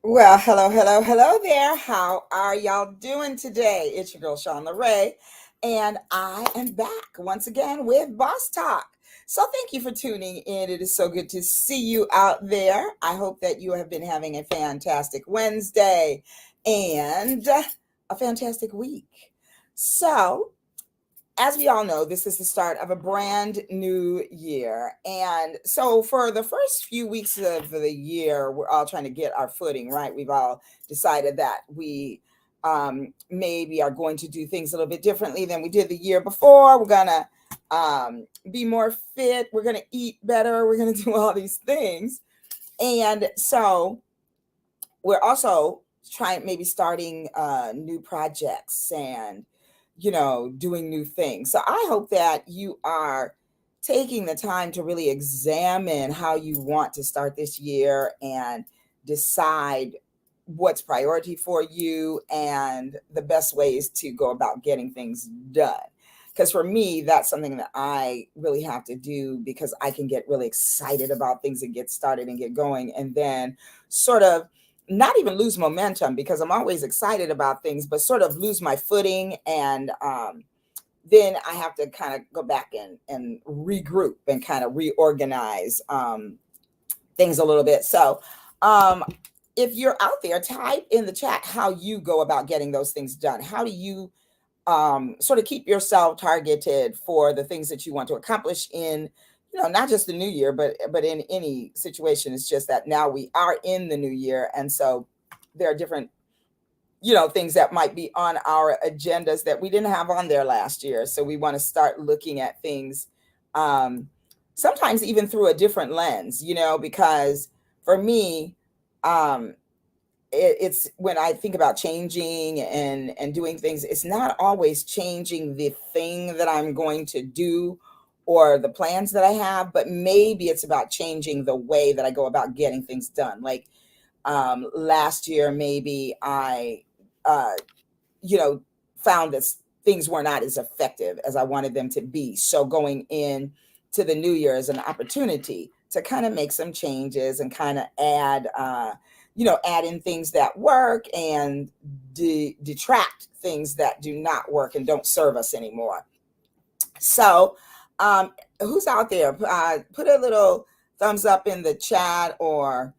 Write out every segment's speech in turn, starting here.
Well, hello, hello, hello there. How are y'all doing today? It's your girl, Sean LeRae, and I am back once again with Boss Talk. So, thank you for tuning in. It is so good to see you out there. I hope that you have been having a fantastic Wednesday and a fantastic week. So, as we all know, this is the start of a brand new year. And so, for the first few weeks of the year, we're all trying to get our footing, right? We've all decided that we maybe are going to do things a little bit differently than we did the year before. We're going to be more fit. We're going to eat better. We're going to do all these things. And so, we're also trying maybe starting new projects and doing new things. So I hope that you are taking the time to really examine how you want to start this year and decide what's priority for you and the best ways to go about getting things done. Because for me, that's something that I really have to do because I can get really excited about things and get started and get going, and then sort of not even lose momentum because I'm always excited about things, but sort of lose my footing. And then I have to kind of go back and regroup and kind of reorganize things a little bit. So, um, if you're out there, type in the chat how you go about getting those things done. How do you sort of keep yourself targeted for the things that you want to accomplish in, not just the new year, but in any situation? It's just that now we are in the new year, and so there are different things that might be on our agendas that we didn't have on there last year. So we want to start looking at things, um, sometimes even through a different lens, because for me, um, it's when I think about changing and doing things, it's not always changing the thing that I'm going to do or the plans that I have, but maybe it's about changing the way that I go about getting things done. Like last year, maybe I, uh, you know, found that things were not as effective as I wanted them to be. So going in to the new year is an opportunity to kind of make some changes and kind of add, add in things that work and detract things that do not work and don't serve us anymore. So, who's out there? Put a little thumbs up in the chat, or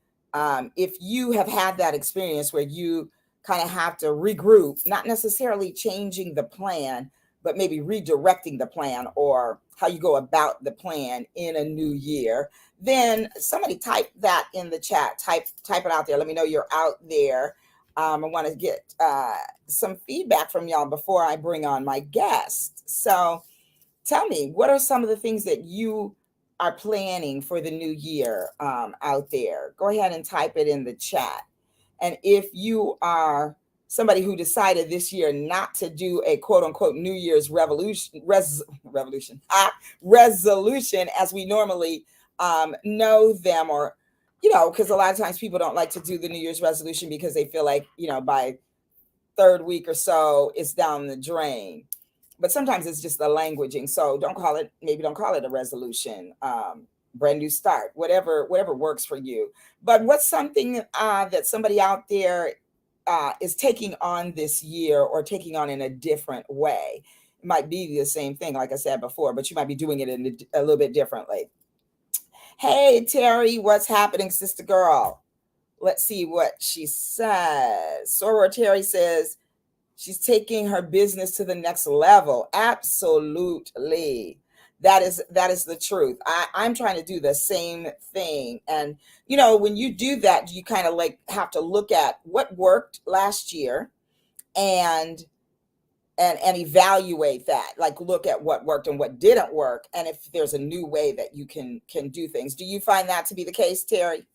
if you have had that experience where you kind of have to regroup, not necessarily changing the plan, but maybe redirecting the plan or how you go about the plan in a new year. Then somebody type that in the chat. Type it out there. Let me know you're out there. I want to get some feedback from y'all before I bring on my guest. So tell me, what are some of the things that you are planning for the new year out there? Go ahead and type it in the chat. And if you are somebody who decided this year not to do a quote unquote New Year's resolution as we normally know them, or, because a lot of times people don't like to do the New Year's resolution because they feel like, by third week or so, it's down the drain. But sometimes it's just the languaging. So don't call it a resolution. Brand new start, whatever works for you. But what's something that somebody out there is taking on this year, or taking on in a different way? It might be the same thing, like I said before, but you might be doing it in a little bit differently. Hey, Terry, what's happening, sister girl? Let's see what she says. Soror Terry says she's taking her business to the next level. Absolutely. That is the truth. I'm trying to do the same thing. And when you do that, you kind of like have to look at what worked last year and and evaluate that. Like look at what worked and what didn't work, and if there's a new way that you can do things. Do you find that to be the case, Terry?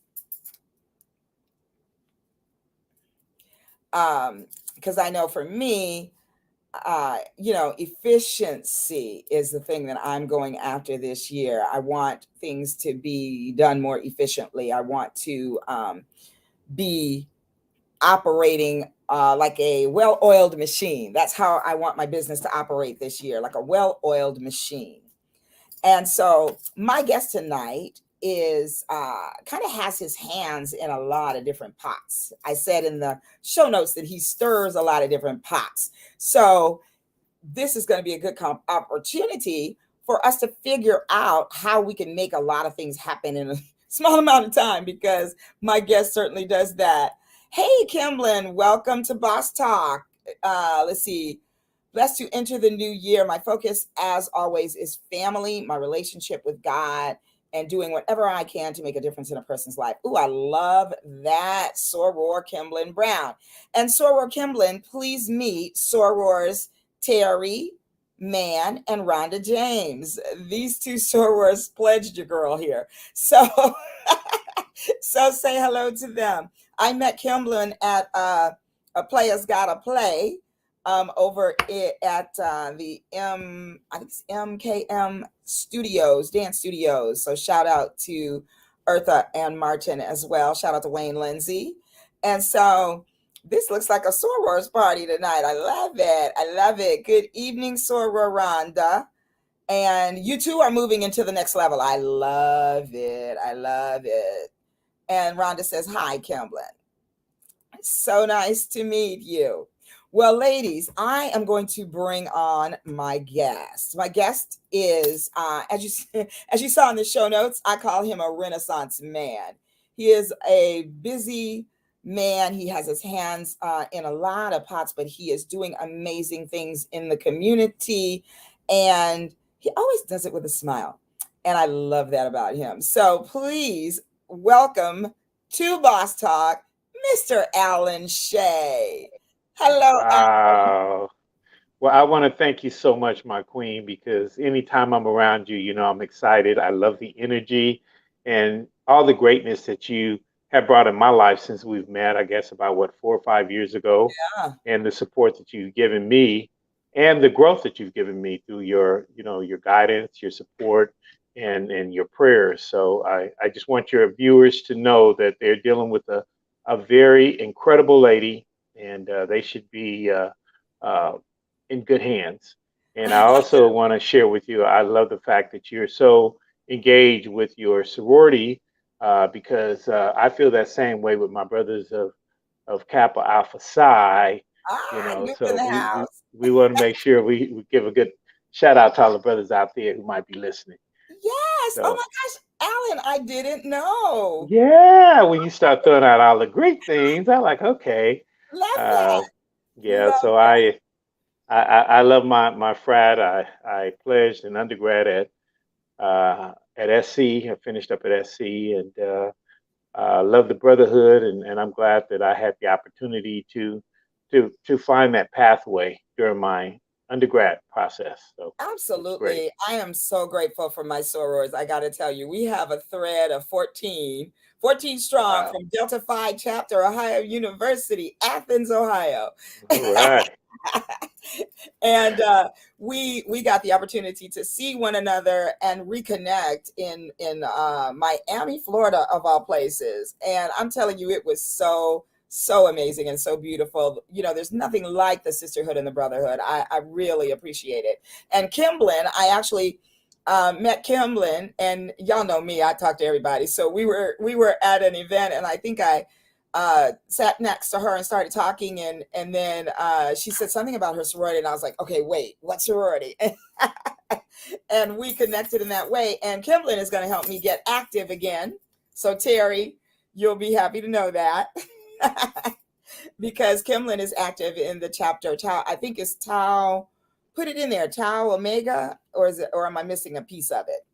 Because I know for me, efficiency is the thing that I'm going after this year. I want things to be done more efficiently. I want to be operating like a well-oiled machine. That's how I want my business to operate this year, like a well-oiled machine. And so my guest tonight is kind of has his hands in a lot of different pots. I said in the show notes that he stirs a lot of different pots. So this is going to be a good opportunity for us to figure out how we can make a lot of things happen in a small amount of time, because my guest certainly does that. Hey, Kimblin, welcome to Boss Talk. Let's see. Blessed to enter the new year. My focus, as always, is family, my relationship with God, and doing whatever I can to make a difference in a person's life. Ooh, I love that, Soror Kimblin Brown. And Soror Kimblin, please meet Sorors Terry Mann and Rhonda James. These two sorors pledged your girl here. So, so say hello to them. I met Kimblin at A Player's Gotta Play over at the I think it's MKM Studios, Dance Studios. So shout out to Eartha and Martin as well. Shout out to Wayne Lindsay. And so this looks like a soror's party tonight. I love it. I love it. Good evening, Soror Rhonda. And you two are moving into the next level. I love it. I love it. And Rhonda says, hi, Kimblin. So nice to meet you. Well, ladies, I am going to bring on my guest. My guest is, as you saw in the show notes, I call him a Renaissance man. He is a busy man. He has his hands in a lot of pots, but he is doing amazing things in the community. And he always does it with a smile. And I love that about him. So please welcome to Boss Talk, Mr. Alan Shea. Hello, Wow. Well, I want to thank you so much, my queen, because anytime I'm around you, I'm excited. I love the energy and all the greatness that you have brought in my life since we've met, I guess about 4 or 5 years ago, Alan. and the support that you've given me and the growth that you've given me through your guidance, your support, and your prayers. So I just want your viewers to know that they're dealing with a very incredible lady, and they should be uh, in good hands. And I also want to share with you, I love the fact that you're so engaged with your sorority, because I feel that same way with my brothers of Kappa Alpha Psi, Luke in so the we, house. we want to make sure we give a good shout out to all the brothers out there who might be listening. Yes. Oh So, my gosh, Alan, I didn't know. yeah, when you start throwing out all the great things, I'm like, okay. Love Uh, that. yeah, Love so that. I love my frat. I pledged an undergrad at SC. I finished up at SC, and love the brotherhood, and I'm glad that I had the opportunity to find that pathway during my undergrad process. So it's great. Absolutely. I am so grateful for my sorors. I got to tell you, we have a thread of 14 strong Wow. from Delta Phi Chapter, Ohio University, Athens, Ohio. All right. And we got the opportunity to see one another and reconnect in Miami, Florida, of all places. And I'm telling you, it was so amazing and so beautiful. There's nothing like the sisterhood and the brotherhood. I really appreciate it. And Kimblin, I actually met Kimblin, and y'all know me, I talk to everybody. So we were at an event, and I think I sat next to her and started talking, and then she said something about her sorority, and I was like, okay, wait, what sorority? And we connected in that way. And Kimblin is going to help me get active again. So Terry, you'll be happy to know that. Because Kimblin is active in the chapter Tau. I think it's Tau. Put it in there, Tau Omega, or am I missing a piece of it?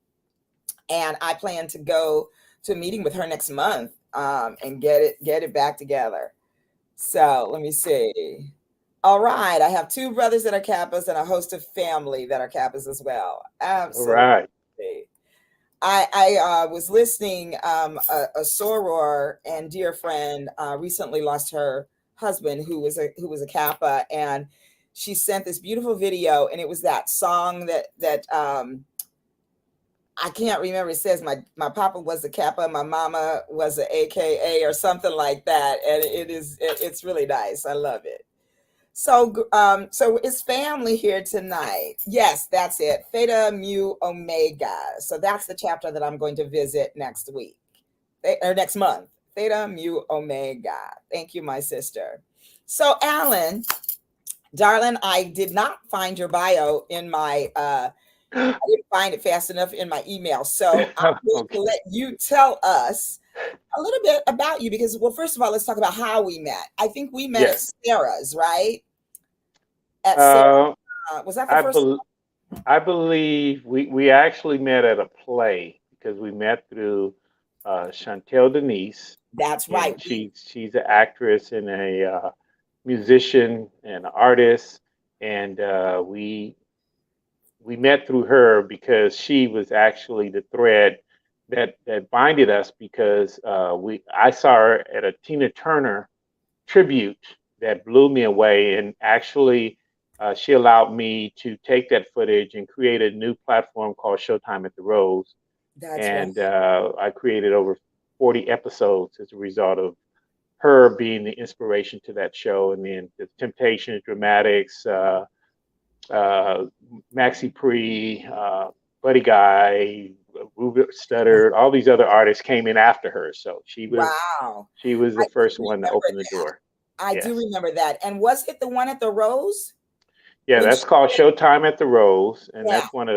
And I plan to go to a meeting with her next month, and get it back together. So let me see. All right, I have two brothers that are Kappas and a host of family that are Kappas as well. All Absolutely. right. I was listening. A soror and dear friend recently lost her husband, who was a Kappa, and she sent this beautiful video, and it was that song that I can't remember. It says my papa was a Kappa, my mama was a AKA or something like that, and it's really nice. I love it. So it's family here tonight. Yes, that's it. Theta Mu Omega. So that's the chapter that I'm going to visit next week or next month. Theta Mu Omega. Thank you, my sister. So, Alan, darling, I did not find your bio in my I didn't find it fast enough in my email. So I'm going to Okay. let you tell us a little bit about you because, well, first of all, let's talk about how we met. I think we met at Yes. Sarah's, right? At Sarah. Uh, Was that the I first? bel I believe we actually met at a play because we met through Chantel Denise, That's right. and she's an actress and a musician and an artist, and we met through her because she was actually the thread that binded us because we I saw her at a Tina Turner tribute that blew me away. And actually, she allowed me to take that footage and create a new platform called Showtime at the Rose. That's right. And I created over 40 episodes as a result of her being the inspiration to that show. And then the Temptations, Dramatics, uh, Maxi Pre, Buddy Guy, Ruben Studdard, all these other artists came in after her. So Wow. she was I the do first one to remember open the that. door. I do Yes. remember that. And was it the one at the Rose Yeah, when she that's called did? Showtime at the Rose, and Yeah, that's one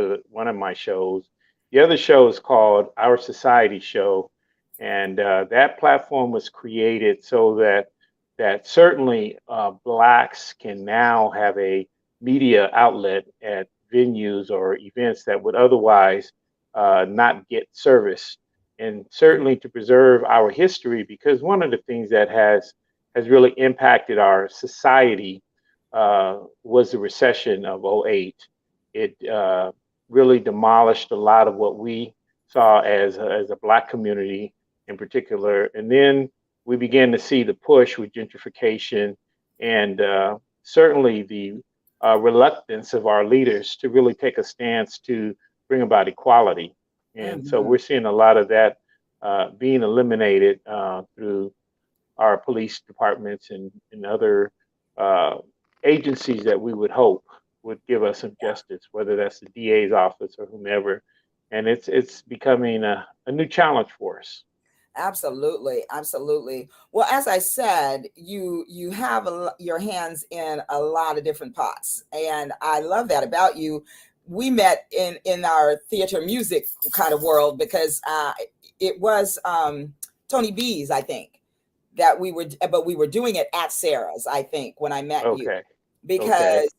of my shows. The other show is called Our Society Show, and that platform was created so that certainly blacks can now have a media outlet at venues or events that would otherwise not get service, and certainly to preserve our history, because one of the things that has really impacted our society was the recession of '08. It really demolished a lot of what we saw as a black community in particular. And then we began to see the push with gentrification and certainly the reluctance of our leaders to really take a stance to bring about equality. And so mhm, we're seeing a lot of that being eliminated through our police departments and other uh, agencies that we would hope would give us some justice, whether that's the DA's office or whomever. And it's becoming a new challenge for us. absolutely, absolutely. Well, as I said, you have your hands in a lot of different pots, and I love that about you. We met in our theater music kind of world because it was Tony B's, I think, that we were doing it at Sarah's, I think, when I met you Okay. Okay. because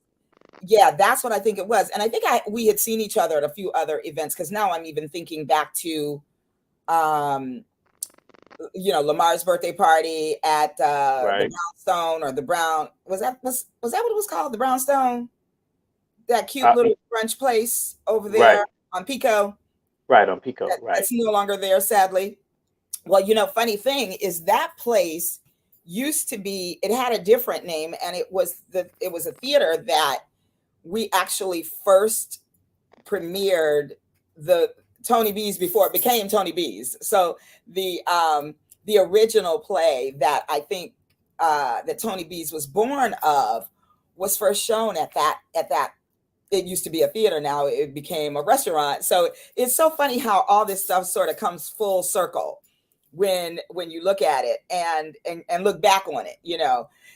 yeah, that's what I think it was. And I think we had seen each other at a few other events because now I'm even thinking back to um Lamar's birthday party at the Right. Brownstone or the Brown was that what it was called? The Brownstone? That cute Uh, little brunch place over right. there on Pico Right on Pico. Right. that's no longer there, sadly. Well, funny thing is that place used to be, it had a different name, and it was a theater that we actually first premiered the Tony B's before it became Tony B's. So the original play that I think that Tony B's was born of was first shown at that it used to be a theater, now it became a restaurant. So it's so funny how all this stuff sort of comes full circle when you look at it and look back on it.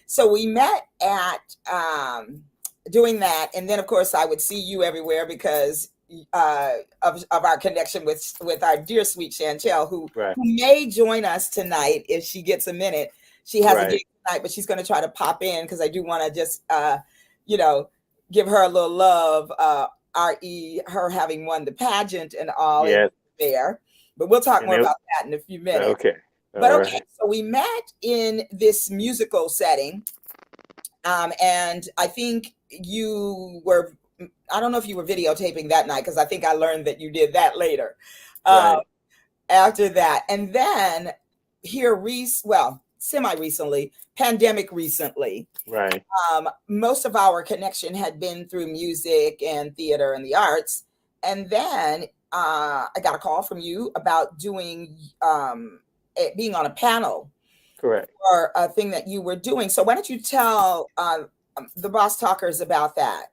So we met at doing that, and then of course I would see you everywhere because of our connection with our dear sweet Chantel, Right. who may join us tonight if she gets a minute. She has a Right. gig tonight, but she's going to try to pop in because I do want to just you know give her a little love. Re her having won the pageant and all in Yes. there, but we'll talk And more it, about that in a few minutes. okay. But All okay, right. so we met in this musical setting, and I think you were. I don't know if you were videotaping that night because I think I learned that you did that later. Uh, Right. After that, and then here, semi recently, pandemic recently, Right. most of our connection had been through music and theater and the arts. And then I got a call from you about being on a panel Correct. for a thing that you were doing. So why don't you tell the boss talkers about that?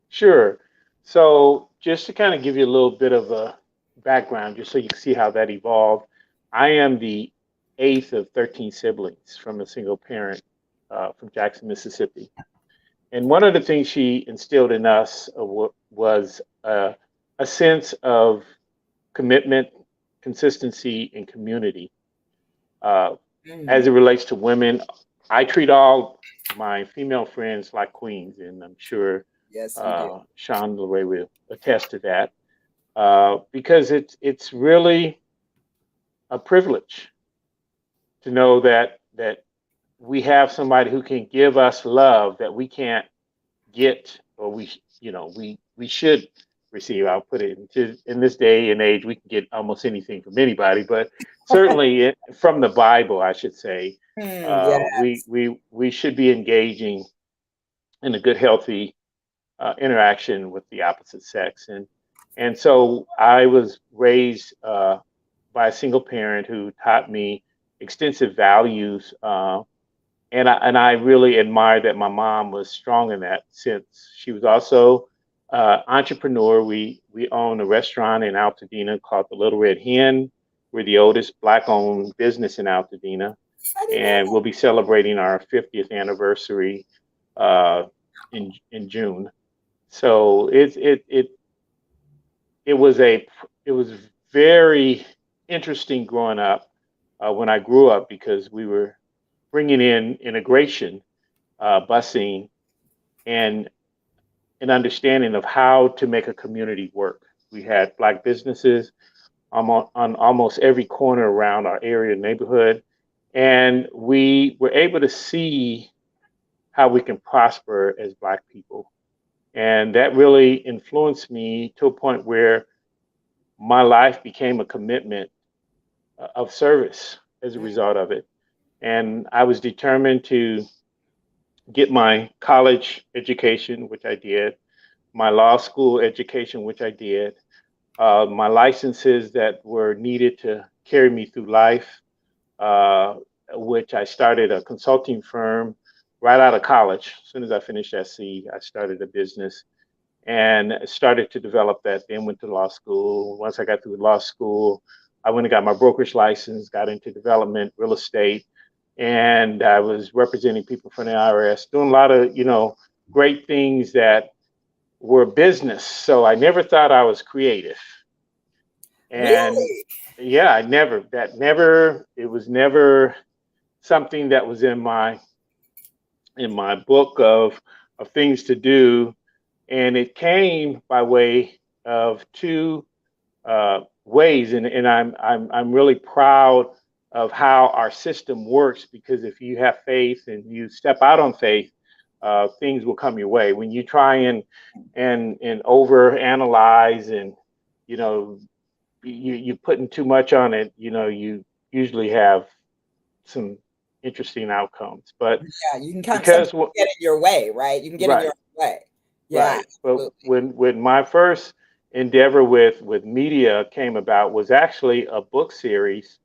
Sure. So just to kind of give you a little bit of a background, just so you can see how that evolved, I am the eighth of 13 siblings from a single parent from Jackson, Mississippi. And one of the things she instilled in us was a sense of commitment, consistency, and community. As it relates to women, I treat all my female friends like queens, and I'm sure Yes, we do. Sean LeRae will attest to that, because it's really a privilege to know that we have somebody who can give us love that we can't get, or we should receive. I'll put it in this day and age, we can get almost anything from anybody, but certainly from the Bible, I should say, Yeah. we should be engaging in a good, healthy interaction with the opposite sex, and so I was raised by a single parent who taught me extensive values. And I really admired that my mom was strong in that sense. She was also entrepreneur. We own a restaurant in Altadena called the Little Red Hen. We're the oldest Black-owned business in Altadena, and we'll be celebrating our 50th anniversary in June. So it was very interesting growing up when I grew up, because we were bringing in integration, busing, and an understanding of how to make a community work. We had Black businesses on almost every corner around our area neighborhood, and we were able to see how we can prosper as Black people. And that really influenced me to a point where my life became a commitment of service as a result of it. And I was determined to get my college education, which I did, my law school education, which I did, my licenses that were needed to carry me through life, which I started a consulting firm right out of college. As soon as I finished SC, I started a business and started to develop that, then went to law school. Once I got through law school, I went and got my brokerage license, got into development, real estate, and I was representing people from the IRS, doing a lot of, great things that were business. So I never thought I was creative. And Really? yeah, it was never something that was in my book of things to do. And it came by way of two ways, and I'm really proud of how our system works, because if you have faith and you step out on faith, things will come your way. When you try and over analyze, and you putting too much on it, you usually have some interesting outcomes. But Yeah, you can kind of because get in your way, right? You can get in right. your way. Yeah, Right. But absolutely. when my first endeavor with media came about, was actually a book series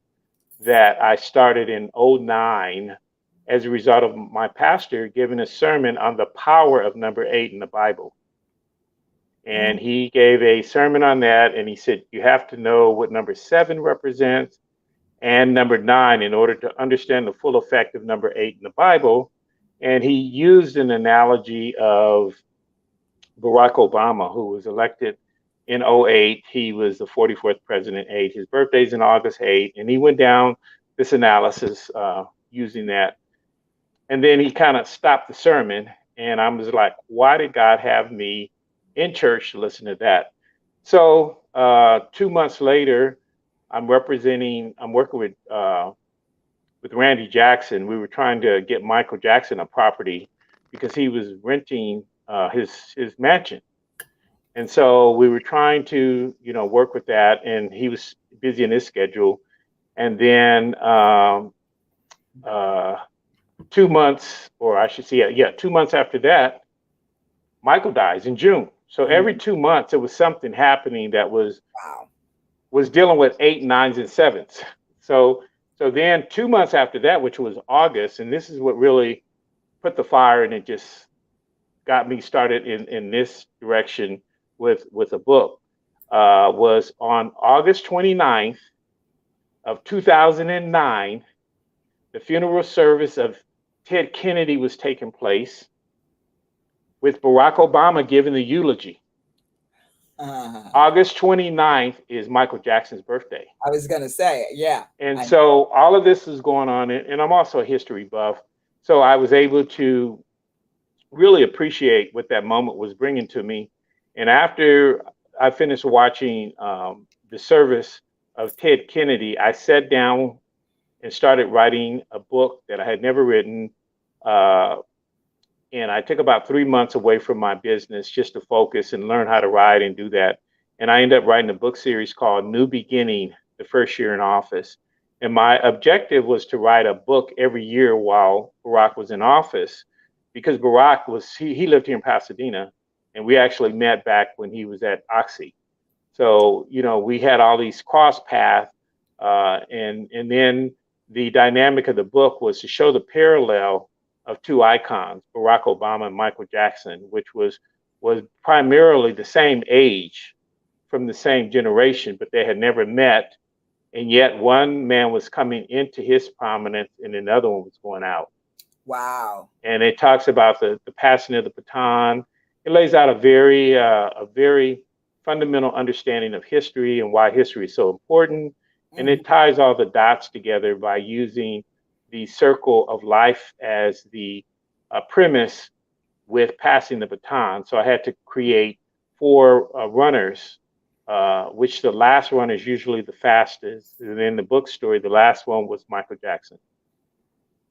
that I started in '09 as a result of my pastor giving a sermon on the power of number 8 in the Bible. Mm, And he gave a sermon on that, and he said, you have to know what number 7 represents and number 9 in order to understand the full effect of number 8 in the Bible. And he used an analogy of Barack Obama, who was elected in '08. He was the 44th president age. His birthday's in August 8, and he went down this analysis using that. And then he kind of stopped the sermon, and I was like, why did God have me in church to listen to that? So 2 months later, I'm working with Randy Jackson. We were trying to get Michael Jackson a property because he was renting his mansion. And so we were trying to, work with that, and he was busy in his schedule. And then 2 months, or I should say, 2 months after that, Michael dies in June. So every 2 months, there was something happening that was wow. dealing with 8, 9s, and 7s. So then 2 months after that, which was August, and this is what really put the fire, and it just got me started in this direction with a book was on August 29th of 2009. The funeral service of Ted Kennedy was taking place with Barack Obama giving the eulogy. August 29th is Michael Jackson's birthday. I was going to say, yeah. And so all of this is going on, and I'm also a history buff. So I was able to really appreciate what that moment was bringing to me. And after I finished watching the service of Ted Kennedy, I sat down and started writing a book that I had never written. And I took about 3 months away from my business just to focus and learn how to write and do that. And I ended up writing a book series called New Beginning, the first year in office. And my objective was to write a book every year while Barack was in office, because Barack he lived here in Pasadena, and we actually met back when he was at Oxy. So, we had all these cross paths, and then the dynamic of the book was to show the parallel of two icons, Barack Obama and Michael Jackson, which was primarily the same age, from the same generation, but they had never met. And yet one man was coming into his prominence and another one was going out. Wow. And it talks about the passing of the baton. It lays out a very fundamental understanding of history and why history is so important. And it ties all the dots together by using the circle of life as the premise with passing the baton. So I had to create 4 runners, which the last runner is usually the fastest. And in the book story, the last one was Michael Jackson.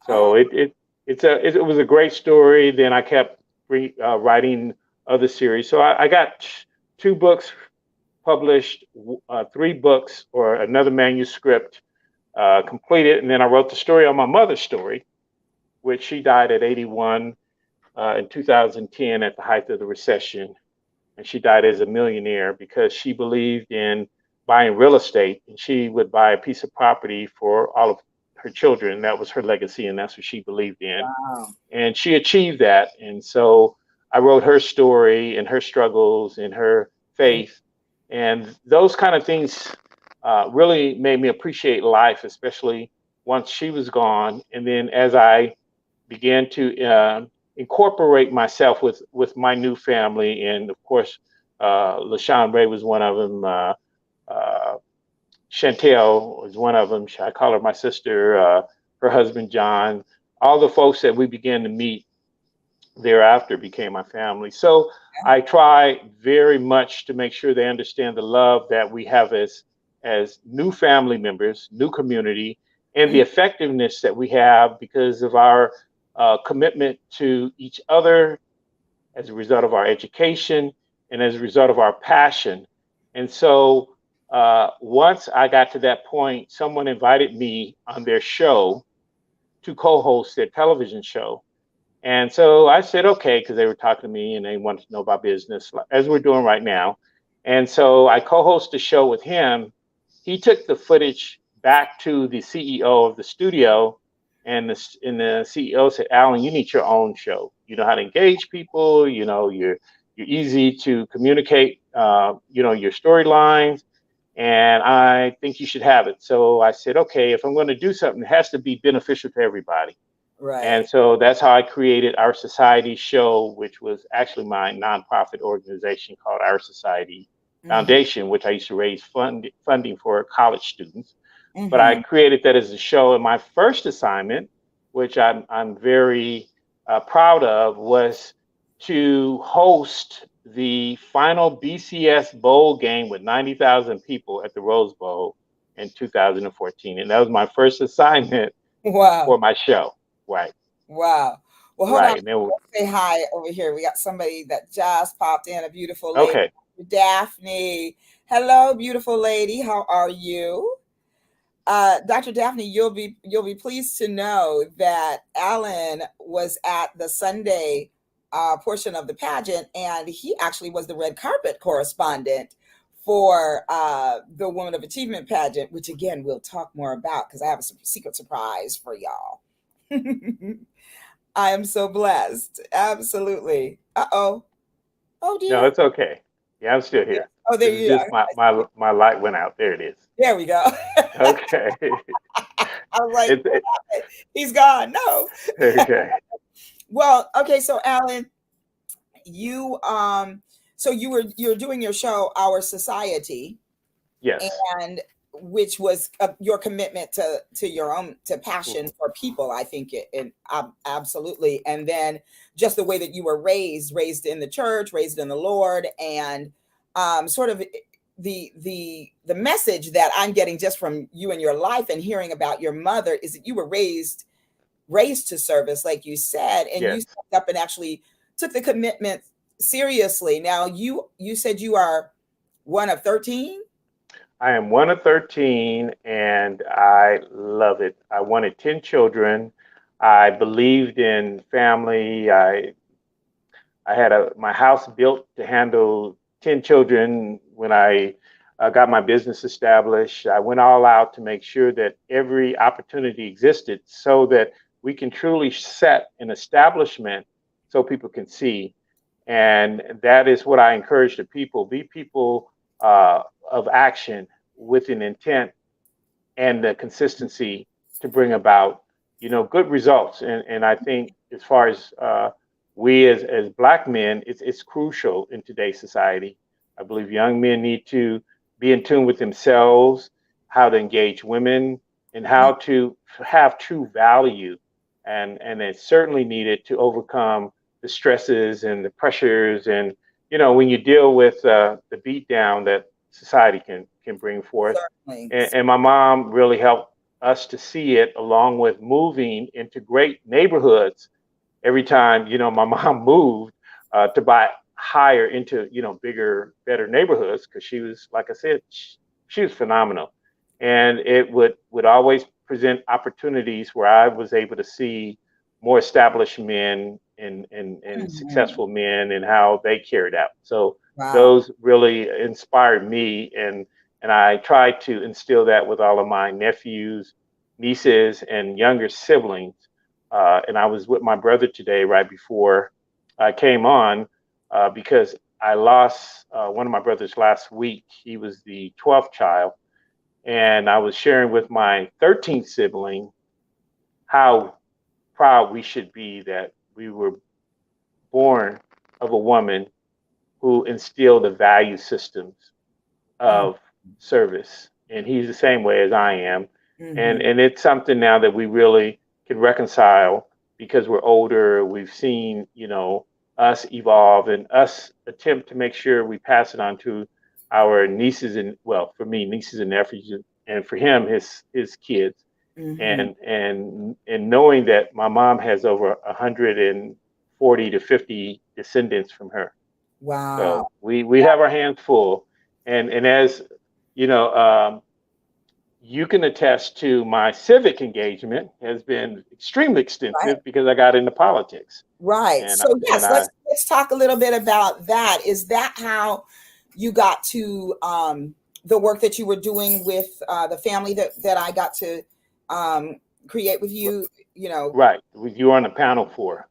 So it was a great story. Then I kept writing other series. So I got 2 books published, 3 books or another manuscript completed. And then I wrote the story on my mother's story, which she died at 81 in 2010 at the height of the recession. And she died as a millionaire because she believed in buying real estate, and she would buy a piece of property for all of her children. That was her legacy, and that's what she believed in. Wow. And she achieved that. And so I wrote her story and her struggles and her faith. And those kind of things really made me appreciate life, especially once she was gone. And then as I began to incorporate myself with my new family, and of course, LaShawn Ray was one of them. Chantel was one of them. I call her my sister. Her husband John. All the folks that we began to meet thereafter became my family. So I try very much to make sure they understand the love that we have as new family members, new community, and the effectiveness that we have because of our commitment to each other as a result of our education and as a result of our passion. And so once I got to that point, someone invited me on their show to co-host their television show. And so I said, okay, because they were talking to me and they wanted to know about business, as we're doing right now. And so I co-hosted the show with him. He took the footage back to the CEO of the studio, and the CEO said, Alan, you need your own show. You know how to engage people. You're easy to communicate, your storylines. And I think you should have it. So I said, okay, if I'm going to do something, it has to be beneficial to everybody. Right. And so that's how I created Our Society Show, which was actually my nonprofit organization called Our Society Foundation, which I used to raise funding for college students. But I created that as a show. And my first assignment, which I'm very proud of, was to host the final BCS Bowl game with 90,000 people at the Rose Bowl in 2014. And that was my first assignment for my show. Right. Wow. Well, hold on. Let's say hi over here. We got somebody that just popped in, a beautiful lady. Okay. Daphne. Hello, beautiful lady. How are you? Dr. Daphne, you'll be pleased to know that Alan was at the Sunday portion of the pageant, and he actually was the red carpet correspondent for the Woman of Achievement pageant, which again we'll talk more about because I have a secret surprise for y'all. I am so blessed. Absolutely. Uh-oh. Oh No, dear. it's okay. Yeah, I'm still here. Oh, there It was you just are. my light went out. There it is. There we go. Okay. I was like, It's what happened? He's gone. No. okay. Well, okay, so Alan, you so you're doing your show Our Society, Yes. and which was your commitment to your own to passion Mhm. for people, I think absolutely. And then just the way that you were raised in the church, raised in the Lord, and sort of the message that I'm getting just from you and your life and hearing about your mother is that you were raised to service, like you said, and you Yes. stepped up and actually took the commitment seriously. Now you said you are one of 13. I am one of 13 and I love it. I wanted 10 children. I believed in family. I had my house built to handle 10 children when I got my business established. I went all out to make sure that every opportunity existed so that we can truly set an establishment so people can see. And that is what I encourage the people: be people of action with an intent and the consistency to bring about, good results. And I think as far as we as Black men, it's crucial in today's society. I believe young men need to be in tune with themselves, how to engage women, and how to have true value. And it's certainly needed to overcome the stresses and the pressures. And when you deal with the beat down that society can bring forth. Certainly. And my mom really helped us to see it, along with moving into great neighborhoods. Every time, my mom moved to buy higher into, bigger, better neighborhoods, because she was, like I said, she was phenomenal. And it would always present opportunities where I was able to see more established men and Mhm. successful men and how they carried out. So Wow. those really inspired me, and I try to instill that with all of my nephews, nieces, and younger siblings. And I was with my brother today, right before I came on, because I lost one of my brothers last week. He was the 12th child. And I was sharing with my 13th sibling how proud we should be that we were born of a woman who instilled the value systems Mm, of service. And he's the same way as I am. And mhm. and it's something now that we really can reconcile because we're older. We've seen, us evolve and us attempt to make sure we pass it on to our nieces and, well, for me, nieces and nephews, and for him, his kids. Mhm. And knowing that my mom has over 140 to 50 descendants from her. Wow. So we have our hands full, and as you know, you can attest to my civic engagement has been extremely Right. extensive because I got into politics, Right. and So and yes, I let's talk a little bit about that. Is that how you got to the work that you were doing with the family that I got to um, create with you? You know, right, you were on the panel for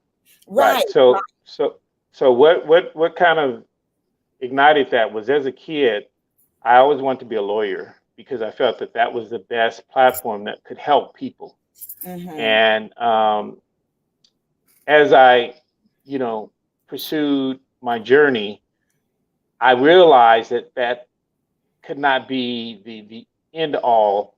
right. right. So what kind of ignited that was, as a kid, I always wanted to be a lawyer because I felt that that was the best platform that could help people. Hmm. And as I, you know, pursued my journey, I realized that that could not be the end all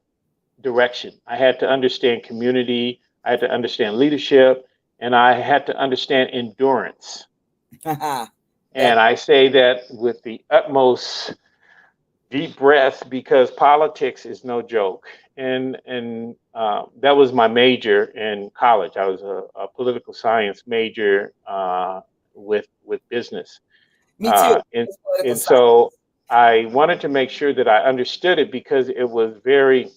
direction. I had to understand community, I had to understand leadership, and I had to understand endurance. That And I say that with the utmost deep breath because politics is no joke. And that was my major in college. I was a political science major with business, me too. and It's political and science. so I wanted to make sure that I understood it because it was very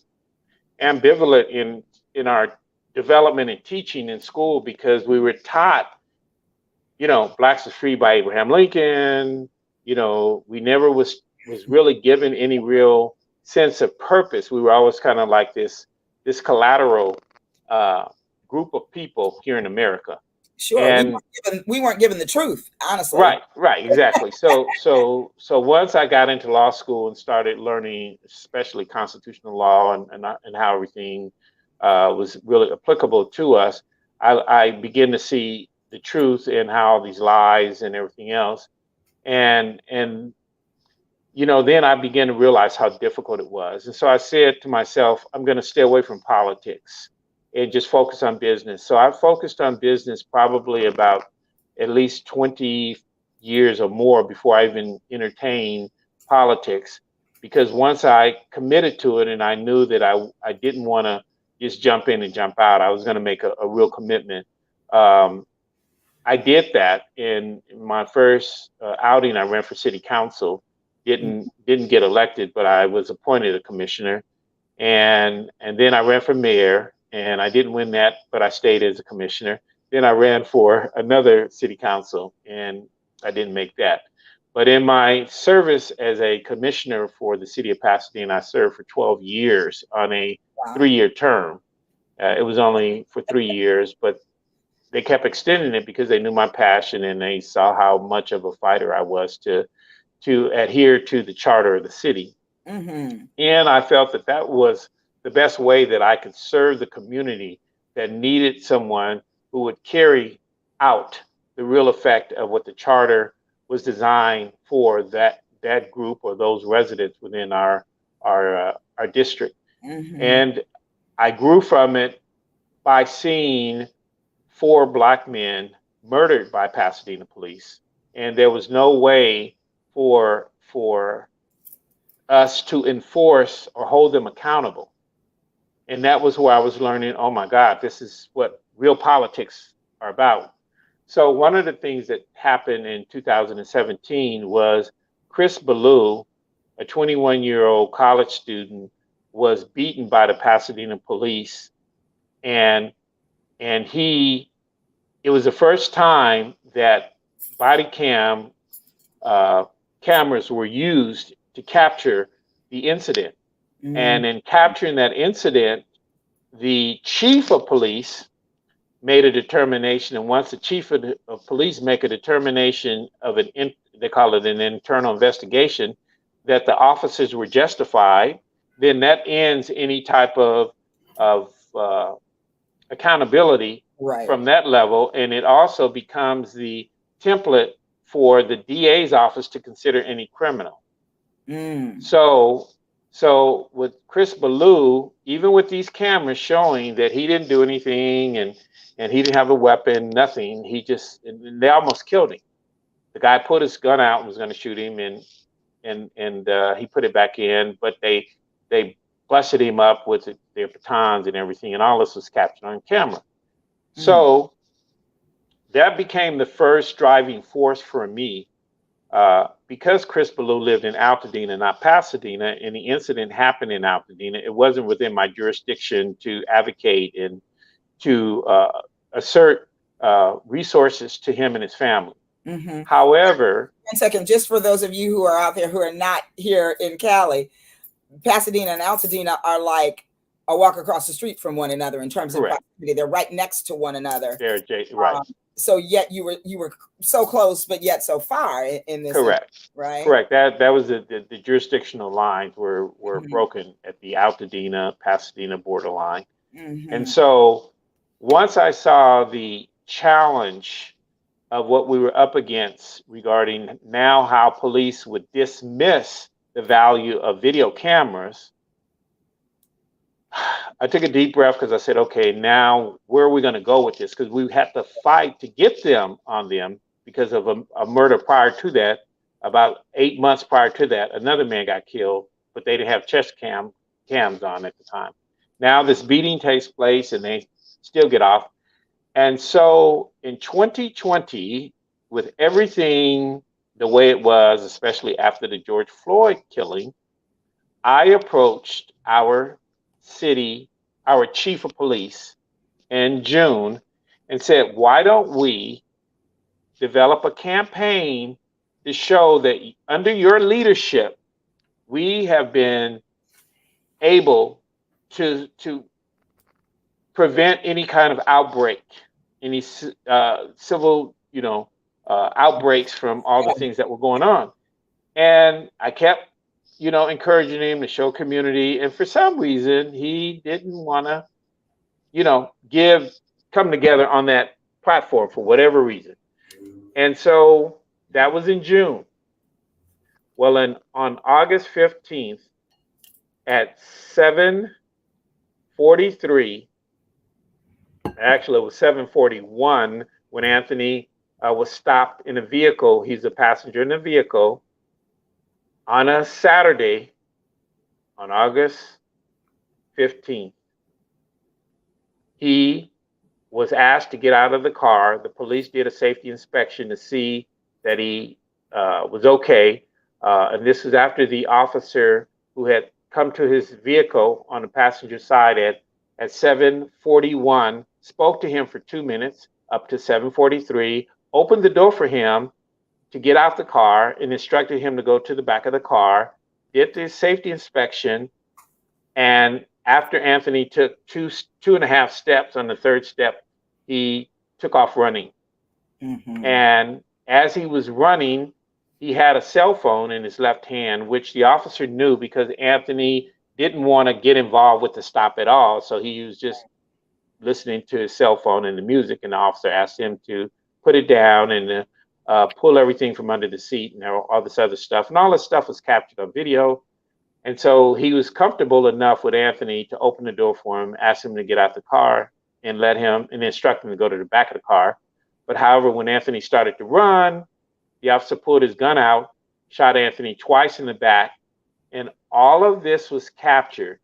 ambivalent in our development and teaching in school because we were taught, blacks are free by Abraham Lincoln. We never was really given any real sense of purpose. We were always kind of like this collateral uh, group of people here in America. Sure, And we weren't given the truth, honestly. right, exactly. So once I got into law school and started learning, especially constitutional law and how everything was really applicable to us, I began to see the truth in how these lies and everything else, and then I began to realize how difficult it was. And so I said to myself, I'm going to stay away from politics and just focus on business. So I focused on business probably about at least 20 years or more before I even entertained politics. Because once I committed to it and I knew that I didn't want to just jump in and jump out, I was going to make a real commitment. Um, I did that in my first outing. I ran for city council. Didn't get elected, but I was appointed a commissioner, and then I ran for mayor, and I didn't win that, but I stayed as a commissioner. Then I ran for another city council, and I didn't make that. But in my service as a commissioner for the city of Pasadena, I served for 12 years on a Wow. 3-year term. It was only for 3 years, but they kept extending it because they knew my passion and they saw how much of a fighter I was to adhere to the charter of the city. Mm-hmm. And I felt that that was the best way that I could serve the community that needed someone who would carry out the real effect of what the charter was designed for that group or those residents within our district. Mm-hmm. And I grew from it by seeing 4 Black men murdered by Pasadena police, and there was no way for us to enforce or hold them accountable. And that was where I was learning, oh my God, this is what real politics are about. So one of the things that happened in 2017 was Chris Ballou, a 21-year-old college student, was beaten by the Pasadena police, and it was the first time that body cam cameras were used to capture the incident. Mm-hmm. And in capturing that incident, the chief of police made a determination. And once the chief of police make a determination of they call it an internal investigation, that the officers were justified, then that ends any type of accountability from that level. And it also becomes the template for the DA's office to consider any criminal. Mm. So with Chris Ballou, even with these cameras showing that he didn't do anything and he didn't have a weapon, nothing, and they almost killed him. The guy put his gun out and was going to shoot him, and he put it back in, but they busted him up with their batons and everything, and all this was captured on camera. Mm. So that became the first driving force for me, because Chris Ballou lived in Altadena, not Pasadena, and the incident happened in Altadena. It wasn't within my jurisdiction to advocate and to assert resources to him and his family. Mm-hmm. However, 1 second, just for those of you who are out there who are not here in Cali, Pasadena and Altadena are like a walk across the street from one another in terms correct. of proximity. They're right next to one another. They're right. So yet you were so close, but yet so far in this. Correct. Right. Correct. That was the jurisdictional lines were Mm-hmm. broken at the Altadena Pasadena borderline. Mm-hmm. And so once I saw the challenge of what we were up against regarding now how police would dismiss the value of video cameras, I took a deep breath because I said, okay, now where are we going to go with this? Because we had to fight to get them on them because of a murder prior to that. About 8 months prior to that, another man got killed, but they didn't have chest cams on at the time. Now this beating takes place and they still get off. And so in 2020, with everything the way it was, especially after the George Floyd killing, I approached our chief of police in June and said, why don't we develop a campaign to show that under your leadership, we have been able to prevent any kind of outbreak any civil, outbreaks from all the things that were going on. And I kept, encouraging him to show community. And for some reason, he didn't want to, come together on that platform for whatever reason. And so that was in June. Well, on August 15th at 7:43, actually it was 7:41 when Anthony was stopped in a vehicle. He's a passenger in a vehicle on a Saturday on August 15th. He was asked to get out of the car. The police did a safety inspection to see that he was okay. And this was after the officer who had come to his vehicle on the passenger side at 7:41 spoke to him for 2 minutes up to 7:43, opened the door for him to get out the car and instructed him to go to the back of the car, did the safety inspection. And after Anthony took two and a half steps, on the third step, he took off running. Mm-hmm. And as he was running, he had a cell phone in his left hand, which the officer knew because Anthony didn't want to get involved with the stop at all. So he was just listening to his cell phone and the music, and the officer asked him to put it down and pull everything from under the seat and all this other stuff. And all this stuff was captured on video. And so he was comfortable enough with Anthony to open the door for him, ask him to get out the car and let him, and instruct him to go to the back of the car. But however, when Anthony started to run, the officer pulled his gun out, shot Anthony twice in the back. And all of this was captured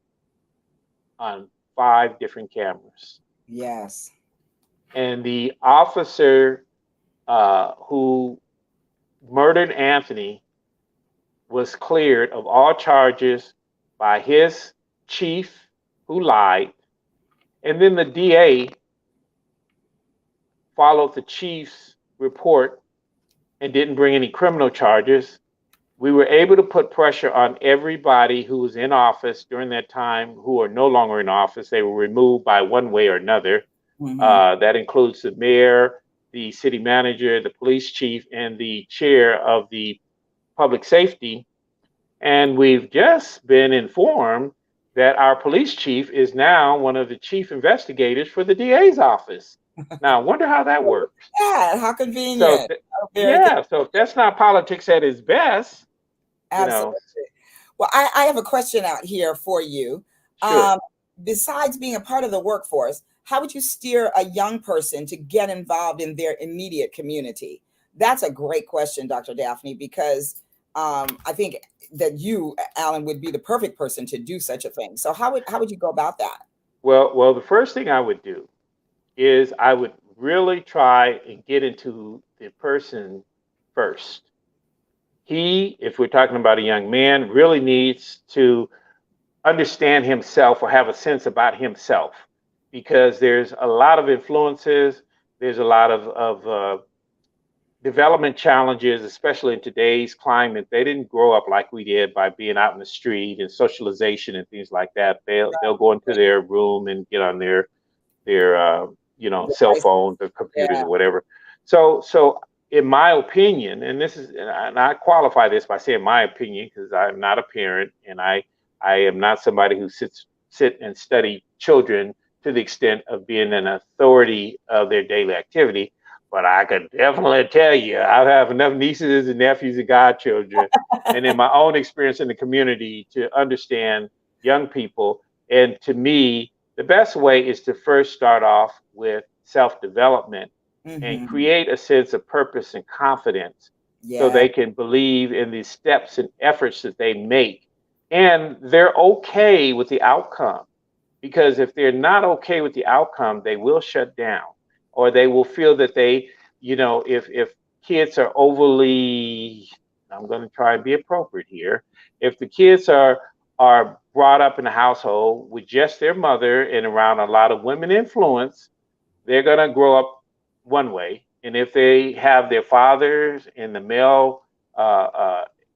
on 5 different cameras. Yes. And the officer who murdered Anthony was cleared of all charges by his chief, who lied. And then the DA followed the chief's report and didn't bring any criminal charges. We were able to put pressure on everybody who was in office during that time who are no longer in office. They were removed by one way or another. Mm-hmm. That includes the mayor, the city manager, the police chief, and the chair of the public safety. And we've just been informed that our police chief is now one of the chief investigators for the DA's office. Now, I wonder how that works. Yeah, how convenient. So if that's not politics at its best. Absolutely. Well, I have a question out here for you. Sure. Besides being a part of the workforce, how would you steer a young person to get involved in their immediate community? That's a great question, Dr. Daphne, because I think that you, Alan, would be the perfect person to do such a thing. So how would you go about that? Well, the first thing I would do is I would really try and get into the person first. He, if we're talking about a young man, really needs to understand himself or have a sense about himself, because there's a lot of influences. There's a lot of development challenges, especially in today's climate. They didn't grow up like we did by being out in the street and socialization and things like that. They'll go into their room and get on their cell phones or computers or whatever. So in my opinion, and I qualify this by saying my opinion because I'm not a parent and I am not somebody who sit and study children to the extent of being an authority of their daily activity. But I can definitely tell you, I have enough nieces and nephews and godchildren, and in my own experience in the community to understand young people. And to me, the best way is to first start off with self-development and create a sense of purpose and confidence so they can believe in the steps and efforts that they make. And they're okay with the outcome, because if they're not okay with the outcome, they will shut down. Or they will feel that they, if kids are overly, I'm going to try and be appropriate here. If the kids are brought up in a household with just their mother and around a lot of women influence, they're going to grow up one way. And if they have their fathers in the male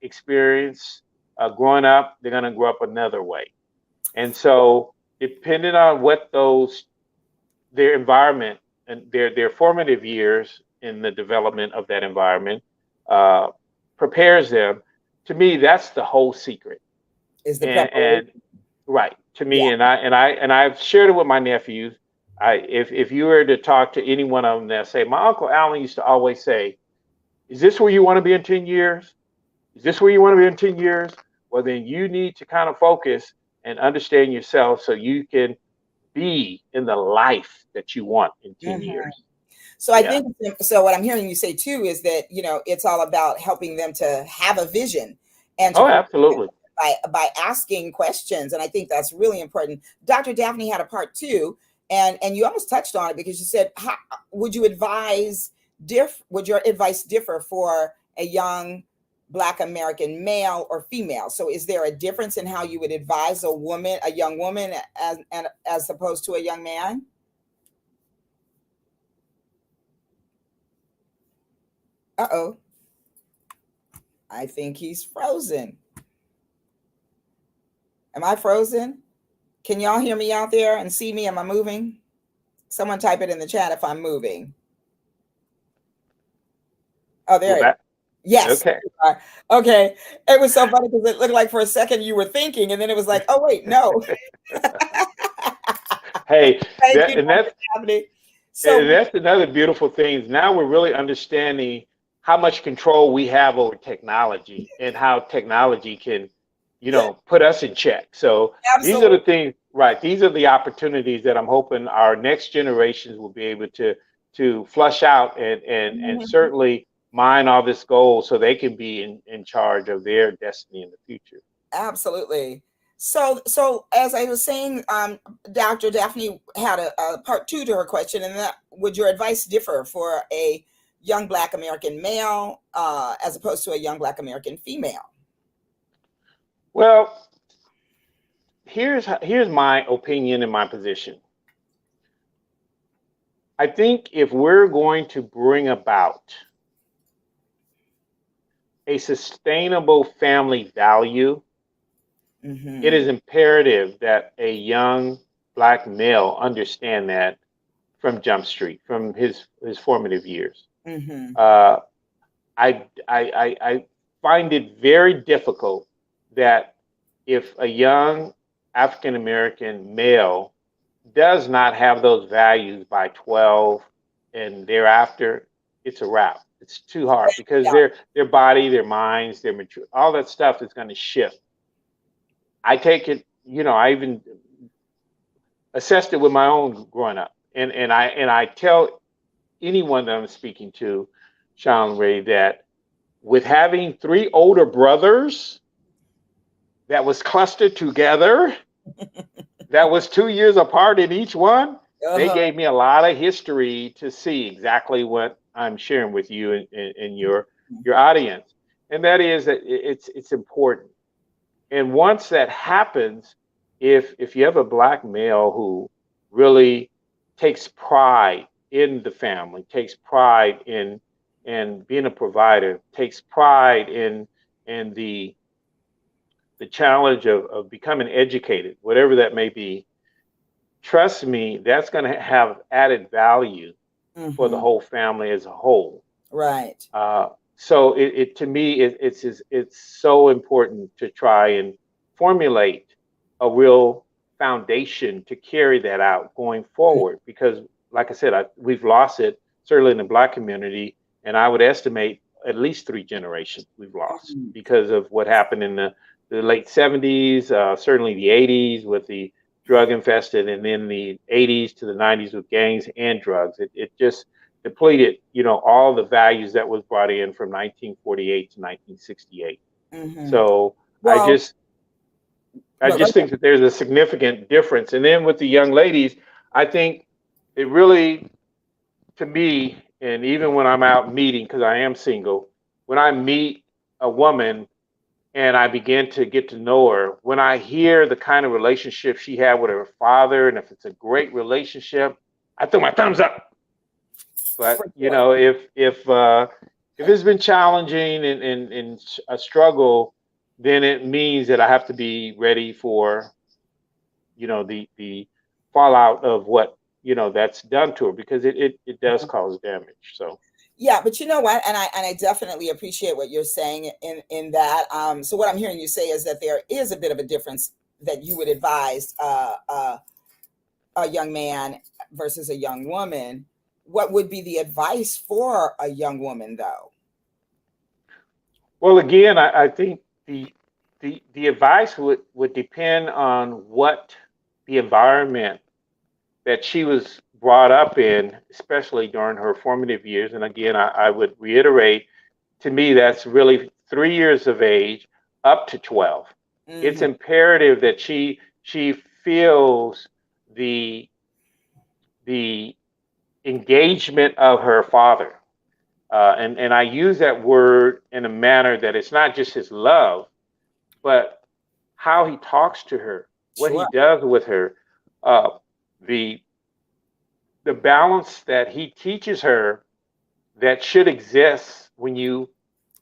experience growing up, they're going to grow up another way. And so depending on what their environment and their formative years in the development of that environment, uh, prepares them. To me, that's the whole secret. Is the And preparation. right, to Yeah. me, and I've shared it with my nephews. If you were to talk to any one of them, they'll say, my Uncle Alan used to always say, "Is this where you want to be in 10 years? Is this where you want to be in 10 years? Well, then you need to kind of focus and understand yourself so you can be in the life that you want in 10 Mhm. years." So I Yeah. think so. What I'm hearing you say too is that it's all about helping them to have a vision and to Oh, pursue it absolutely. by asking questions, and I think that's really important. Dr. Daphne had a part two, and you almost touched on it because you said, how, would you advise would your advice differ for a young Black American male or female? So is there a difference in how you would advise a young woman, as opposed to a young man? Uh-oh. I think he's frozen. Am I frozen? Can y'all hear me out there and see me? Am I moving? Someone type it in the chat if I'm moving. Oh, Well, there it is. that Yes. okay. Okay. It was so funny because it looked like for a second you were thinking, and then it was like, oh, wait, no. Hey, Thank that you, and Dr. that's Daphne. So, and that's another beautiful thing. Now we're really understanding how much control we have over technology and how technology can, put us in check. So these are absolutely. the things, right? These are the opportunities that I'm hoping our next generations will be able to flush out and Mhm. certainly mine all this gold so they can be in charge of their destiny in the future. Absolutely. So as I was saying, Dr. Daphne had a part two to her question, and that would your advice differ for a young Black American male as opposed to a young Black American female? Well, here's my opinion and my position. I think if we're going to bring about a sustainable family value, it Mm-hmm. is imperative that a young Black male understand that from Jump Street, from his formative years. Mm-hmm. Uh, I find it very difficult that if a young African American male does not have those values by 12 and thereafter, it's a wrap. It's too hard because Yeah, their body, their minds, their mature, all that stuff is going to shift. I take it, I even assessed it with my own growing up, and I tell anyone that I'm speaking to, Sean Ray, that with having three older brothers that was clustered together, that was 2 years apart in each one, they uh-huh. gave me a lot of history to see exactly what I'm sharing with you and your audience. And that is that it's important. And once that happens, if you have a Black male who really takes pride in the family, takes pride in being a provider, takes pride in the challenge of becoming educated, whatever that may be, trust me, that's going to have added value for the Mm-hmm. whole family as a whole. Right. Uh, so it to me it's so important to try and formulate a real foundation to carry that out going forward because like I said we've lost it certainly in the Black community, and I would estimate at least 3 generations we've lost Mhm. because of what happened in the late 70s, certainly the 80s with the drug infested, and then the 80s to the 90s with gangs and drugs. It just depleted, all the values that was brought in from 1948 to 1968. Mhm. So I Well, just I but right just think that there's a significant difference. And then with the young ladies, I think it really, to me, and even when I'm out meeting, because I am single, when I meet a woman and I begin to get to know her, when I hear the kind of relationship she had with her father, and if it's a great relationship, I throw my thumbs up. But for sure. if it's been challenging and a struggle, then it means that I have to be ready for the fallout of what that's done to her, because it does cause damage. So Yeah, but you know what? And I definitely appreciate what you're saying in that. So what I'm hearing you say is that there is a bit of a difference that you would advise a young man versus a young woman. What would be the advice for a young woman, though? well, again, I think the advice would depend on what the environment that she was brought up in, especially during her formative years. And again, I would reiterate, to me, that's really 3 years of age up to 12. It's Hmm. imperative that she feels the the engagement of her father. And I use that word in a manner that it's not just his love, but how he talks to her, what he Sure. does with her, uh, the the balance that he teaches her that should exist when you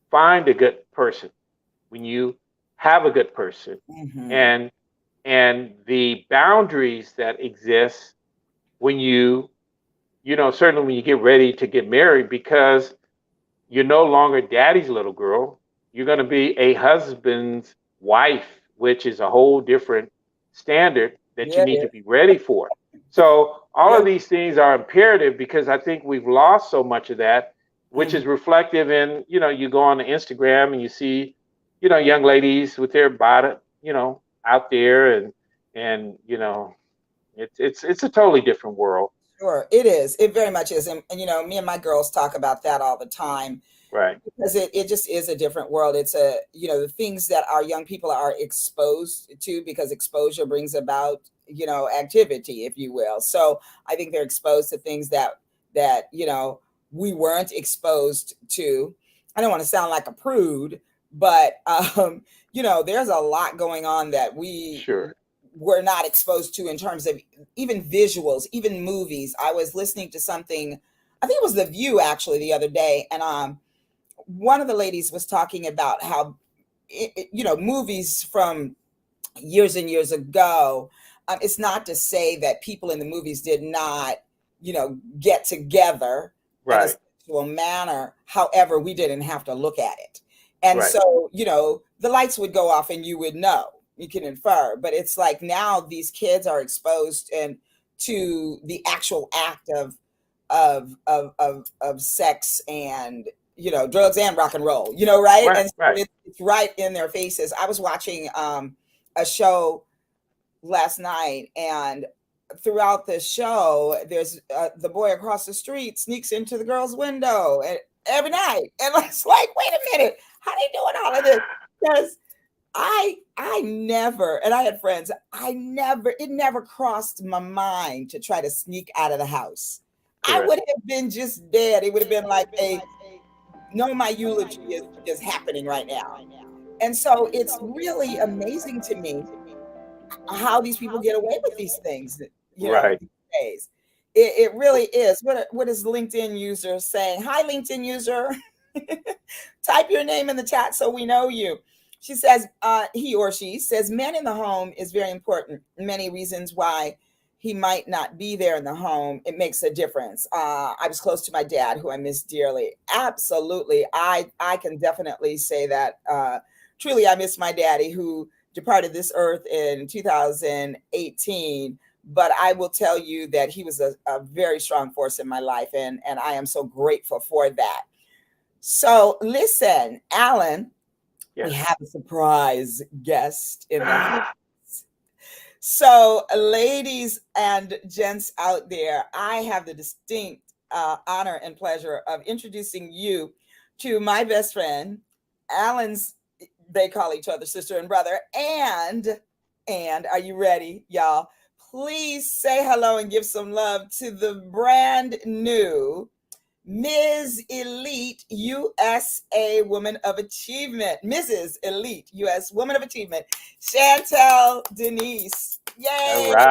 find a good person, when you have a good person, Hmm. and the boundaries that exist when certainly when you get ready to get married, because you're no longer daddy's little girl. You're going to be a husband's wife, which is a whole different standard that you Yeah, need it to be ready for. So all is. of these things are imperative, because I think we've lost so much of that, which Yeah. is reflective in, you go on the Instagram and you see, young ladies with their body, out there, and it's a totally different world. Sure, it is. It very much is. And me and my girls talk about that all the time Right. because it just is a different world. It's the things that our young people are exposed to, because exposure brings about, activity, if you will. So I think they're exposed to things that we weren't exposed to. I don't want to sound like a prude, but, there's a lot going on that we Sure. were not exposed to in terms of even visuals, even movies. I was listening to something, I think it was The View actually the other day, and one of the ladies was talking about how movies from years and years ago. It's not to say that people in the movies did not, get together in a Right. sexual manner. However, we didn't have to look at it. And Right. so, the lights would go off and you would know, you can infer. But it's like now these kids are exposed and to the actual act of sex and drugs and rock and roll, right? Right. And so Right. it's right in their faces. I was watching a show last night, and throughout the show there's the boy across the street sneaks into the girl's window and every night, and it's like, wait a minute, how they doing all of this? Because I never, and I had friends, it never crossed my mind to try to sneak out of the house. I Correct. would have been just dead. It would have been like, a no, my eulogy is happening right now. And so it's really amazing to me how these people get away with these things, Right. these days. It really is. What is LinkedIn user saying? Hi, LinkedIn user. Type your name in the chat so we know you. She says, he or she says, men in the home is very important. Many reasons why he might not be there in the home. It makes a difference. I was close to my dad, who I miss dearly. Absolutely. I can definitely say that. Truly, I miss my daddy, who departed this earth in 2018. But I will tell you that he was a very strong force in my life, and I am so grateful for that. So listen, Alan, we Yes. have a surprise guest in the house. So, ladies and gents out there, I have the distinct honor and pleasure of introducing you to my best friend, Alan's. They call each other sister and brother. And are you ready, y'all? Please say hello and give some love to the brand new Ms. Elite USA Woman of Achievement, Mrs. Elite US Woman of Achievement, Chantel Denise. All Yay! right.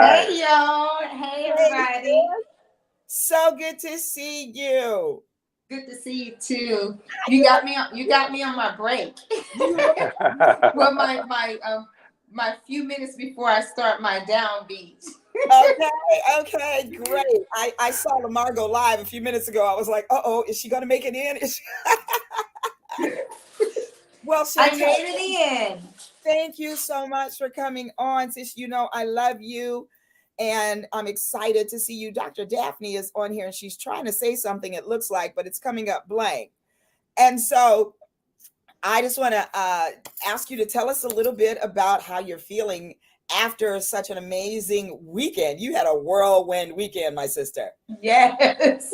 Hey y'all. Hey Hey, everybody. so good to see you. Good to see you too. You got me on my break. Well, my few minutes before I start my downbeat. Okay, great. I saw Lamar go live a few minutes ago. I was like, uh-oh, is she going to make it in? Well, I Chantel, made it in. thank you so much for coming on, sis. You know, I love you. And I'm excited to see you. Dr. Daphne is on here and she's trying to say something, it looks like, but it's coming up blank. And so I just want to ask you to tell us a little bit about how you're feeling after such an amazing weekend. You had a whirlwind weekend, my sister. Yes.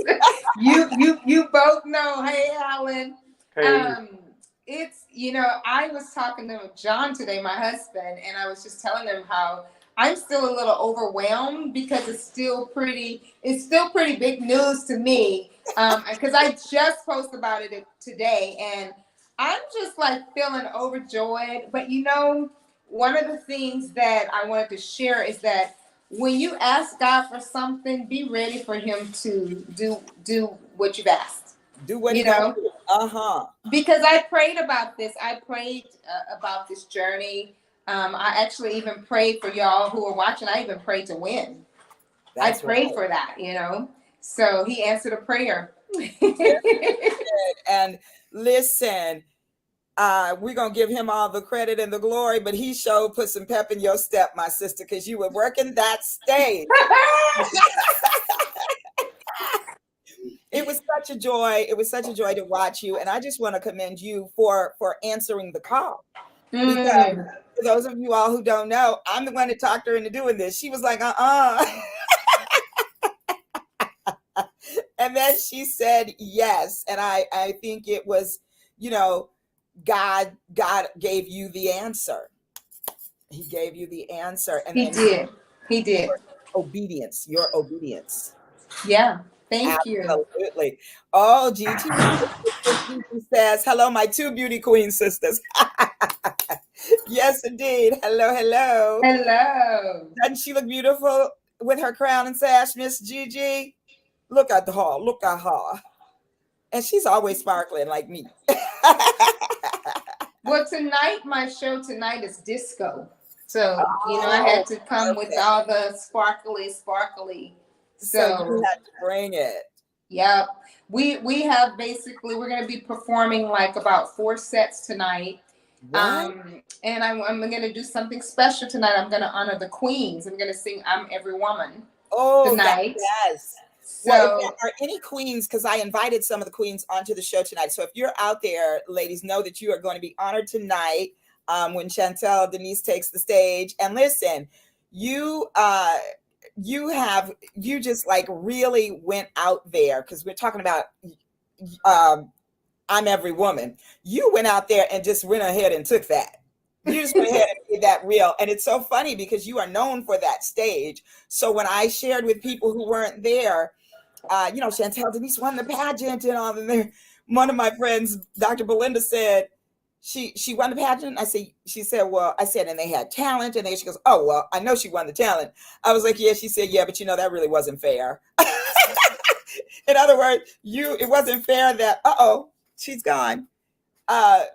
You both know. Hey, Alan. Hey, It's, I was talking to John today, my husband, and I was just telling him how I'm still a little overwhelmed because it's still pretty big news to me. Because I just posted about it today, and I'm just like feeling overjoyed. But one of the things that I wanted to share is that when you ask God for something, be ready for Him to do what you've asked. Do what You he gonna know, do. Uh-huh. because I prayed about this. I prayed about this journey. I actually even prayed for y'all who are watching. I even prayed to win. That's I prayed right. for that, So He answered a prayer. And listen, we're gonna give him all the credit and the glory, but he sure put some pep in your step, my sister, because you were working that stage. It was such a joy. It was such a joy to watch you, and I just want to commend you for answering the call. Because Mm. for those of you all who don't know, I'm the one that talked her into doing this. She was like, and then she said yes. And I think it was, God gave you the answer. He gave you the answer. And He then did. He did. your obedience. Yeah. Thank you. Absolutely. Oh, GT says, hello, my two beauty queen sisters. Yes, indeed. Hello, hello. Hello. Doesn't she look beautiful with her crown and sash, Miss Gigi? Look at her. Look at her. And she's always sparkling like me. Well, my show tonight is disco. So, I had to come with all the sparkly. So you had to bring it. Yep. We have we're going to be performing like about 4 sets tonight. What? And I'm going to do something special tonight. I'm going to honor the queens. I'm going to sing I'm Every Woman tonight. Yes. So, well, if there are any queens, because I invited some of the queens onto the show tonight. So if you're out there, ladies, know that you are going to be honored tonight when Chantel Denise takes the stage. And listen, you just like really went out there, because we're talking about I'm Every Woman. You went out there and just went ahead and took that. You just went ahead and made that real. And it's so funny because you are known for that stage. So when I shared with people who weren't there, Chantel Denise won the pageant and all. And one of my friends, Dr. Belinda, said she won the pageant. She said, and they had talent. And she goes, oh, well, I know she won the talent. I was like, yeah. She said, yeah, but that really wasn't fair. In other words, it wasn't fair that, she's gone.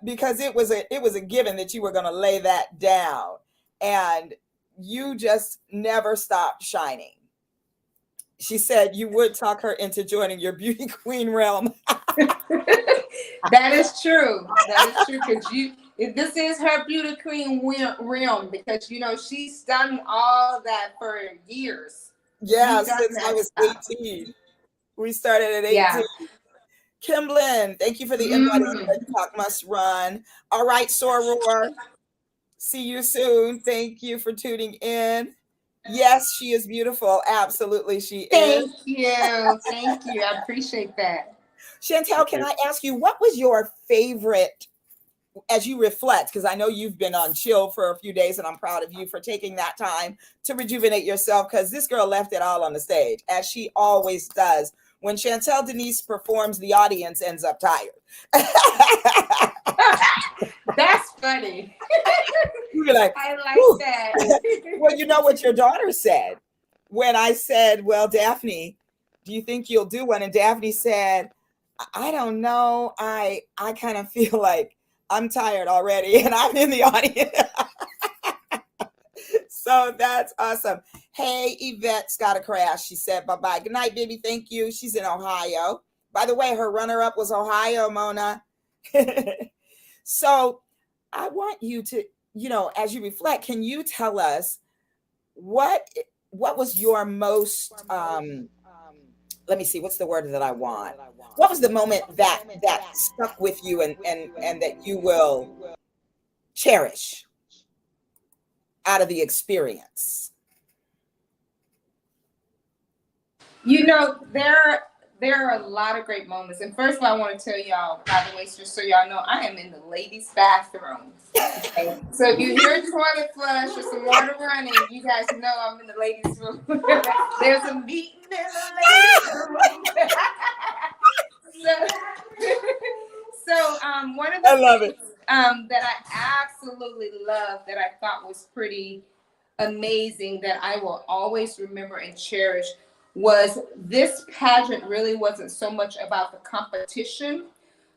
Because it was a given that you were going to lay that down, and you just never stopped shining. She said you would talk her into joining your beauty queen realm. That is true. That is true, because this is her beauty queen realm, because she's done all that for years. Yeah, since I was 18. We started at 18. Yeah. Kimblin, thank you for the invite. The Talk Must Run. All right, Soror. See you soon. Thank you for tuning in. Yes, she is beautiful. Absolutely, she is. Thank you. Thank you. I appreciate that. Chantel, can I ask you, what was your favorite, as you reflect, because I know you've been on chill for a few days, and I'm proud of you for taking that time to rejuvenate yourself, because this girl left it all on the stage, as she always does. When Chantel Denise performs, the audience ends up tired. That's funny. You're like, I like that. Well, you know what your daughter said when I said, well, Daphne, do you think you'll do one? And Daphne said, I don't know. I kind of feel like I'm tired already and I'm in the audience. So that's awesome. Hey, Yvette's got a crash. She said bye-bye. Good night, baby. Thank you. She's in Ohio. By the way, her runner-up was Ohio, Mona. So I want you to, as you reflect, can you tell us what was your most let me see, what's the word that I want? What was the moment that stuck with you and that you will cherish out of the experience? There are a lot of great moments. And first of all, I want to tell y'all, by the way, just so y'all know, I am in the ladies' bathroom. Okay? So if you hear a toilet flush or some water running, you guys know I'm in the ladies' room. There's a meeting in the ladies' room. One of the I love it. That I absolutely love, that I thought was pretty amazing, that I will always remember and cherish, was this pageant really wasn't so much about the competition,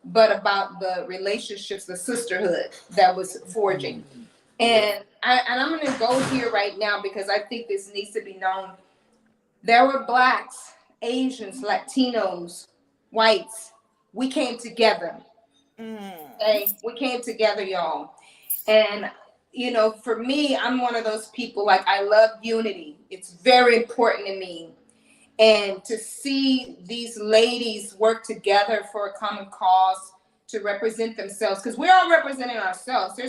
but about the relationships, the sisterhood that was forging. And I'm going to go here right now because I think this needs to be known. There were Blacks, Asians, Latinos, whites. We came together. Okay? We came together, y'all. And for me, I'm one of those people, like, I love unity. It's very important to me. And to see these ladies work together for a common cause, to represent themselves, because we're all representing ourselves.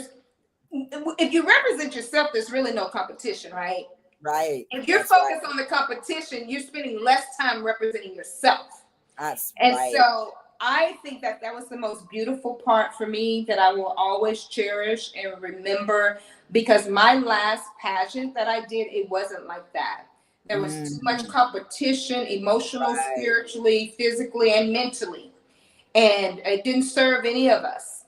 If you represent yourself, there's really no competition, right? Right. If you're focused on the competition, you're spending less time representing yourself. That's and right. So I think that was the most beautiful part for me, that I will always cherish and remember, because my last pageant that I did, it wasn't like that. There was too much competition, emotional, spiritually, physically, and mentally. And it didn't serve any of us.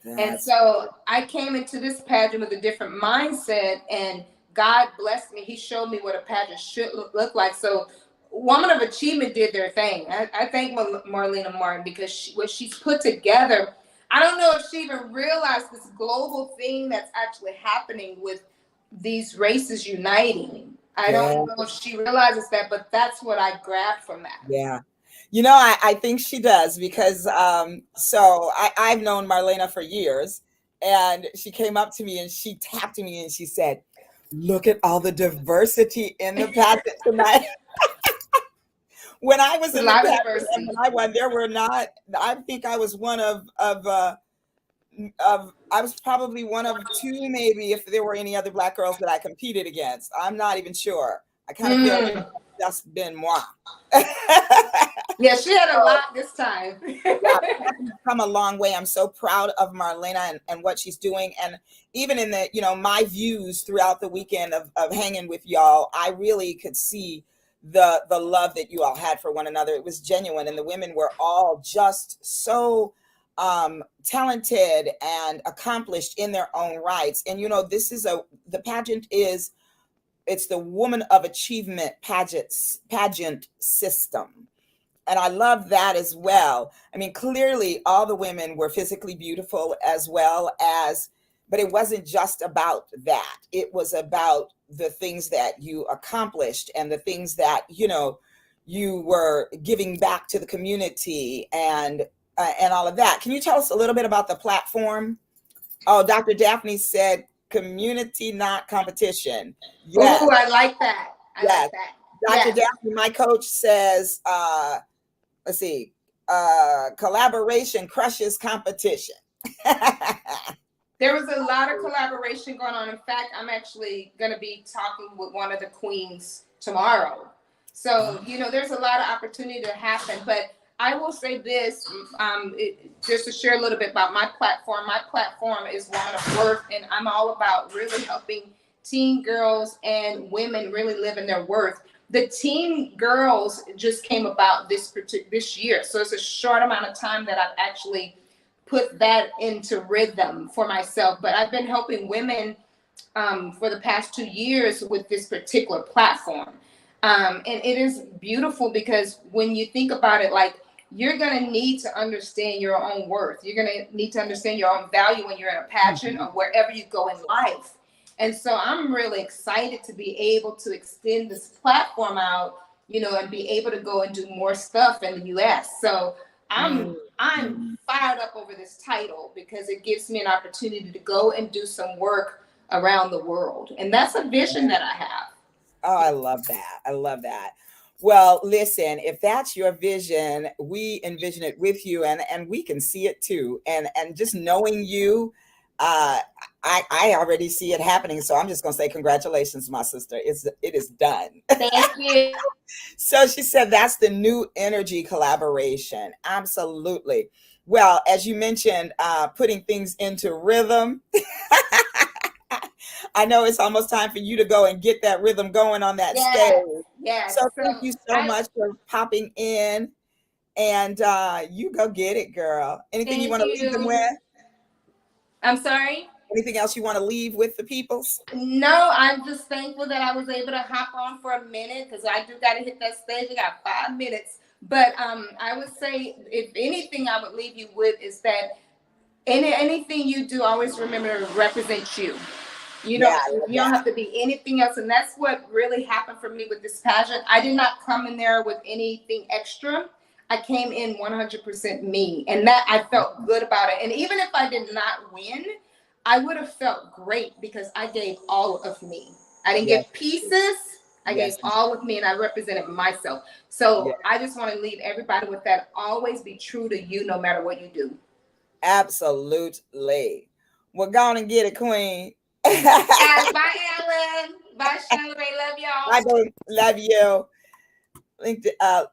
And so I came into this pageant with a different mindset, and God blessed me. He showed me what a pageant should look like. So Woman of Achievement did their thing. I thank Marlena Martin, because what she's put together, I don't know if she even realized this global thing that's actually happening with these races uniting. I don't know if she realizes that, but that's what I grabbed from that. Yeah. I think she does, because I've known Marlena for years, and she came up to me and she tapped me and she said, "Look at all the diversity in the pageant tonight." When I was in the pageant and when I won, there were not, I think I was one of I was probably one of two, maybe, if there were any other Black girls that I competed against. I'm not even sure. I kind of feel like that's been moi. Yeah, she had a lot this time. Come a long way. I'm so proud of Marlena and what she's doing. And even in the, my views throughout the weekend of hanging with y'all, I really could see the love that you all had for one another. It was genuine, and the women were all just so talented and accomplished in their own rights. And the pageant it's the Woman of Achievement pageant system. And I love that as well. I mean, clearly all the women were physically beautiful as well as, but it wasn't just about that. It was about the things that you accomplished and the things that, you were giving back to the community and all of that. Can you tell us a little bit about the platform? Oh, Dr. Daphne said community, not competition. Yes. Ooh, I like that. I like that. Dr. Daphne, my coach, says, let's see, collaboration crushes competition. There was a lot of collaboration going on. In fact, I'm actually going to be talking with one of the queens tomorrow. So, there's a lot of opportunity to happen. But I will say this, just to share a little bit about my platform. My platform is Woman of Worth, and I'm all about really helping teen girls and women really live in their worth. The teen girls just came about this year. So it's a short amount of time that I've actually put that into rhythm for myself. But I've been helping women for the past 2 years with this particular platform. And it is beautiful, because when you think about it, like, you're going to need to understand your own worth. You're going to need to understand your own value when you're in a pageant or wherever you go in life. And so I'm really excited to be able to extend this platform out, and be able to go and do more stuff in the US. So I'm Mm. I'm fired up over this title because it gives me an opportunity to go and do some work around the world. And that's a vision that I have. Oh, I love that. I love that. Well, listen, if that's your vision, we envision it with you, and we can see it too. And just knowing you, uh I already see it happening. So I'm just gonna say congratulations, my sister. It is done. Thank you. So she said that's the new energy collaboration. Absolutely. Well, as you mentioned, putting things into rhythm. I know it's almost time for you to go and get that rhythm going on that stage. Yes, yes. So So thank you so I much for popping in, and you go get it, girl. Anything you thank want to leave them with? you. I'm sorry. Anything else you want to leave with the peoples? No, I'm just thankful that I was able to hop on for a minute because I do got to hit that stage. I got 5 minutes. But I would say, if anything, I would leave you with is that anything you do, always remember to represent you. You Yeah, don't I love you don't that. have to be anything else, and that's what really happened for me with this pageant. I did not come in there with anything extra. I came in 100% me, and that I felt good about it. And even if I did not win, I would have felt great because I gave all of me. I didn't Yes, give pieces. I gave yes, all of me, and I represented myself. So yes, I just want to leave everybody with that. Always be true to you, no matter what you do. absolutely. Well, go on and get it, Queen. Yes, bye, Ellen. Bye, Shelley. Love I y'all. don't love you.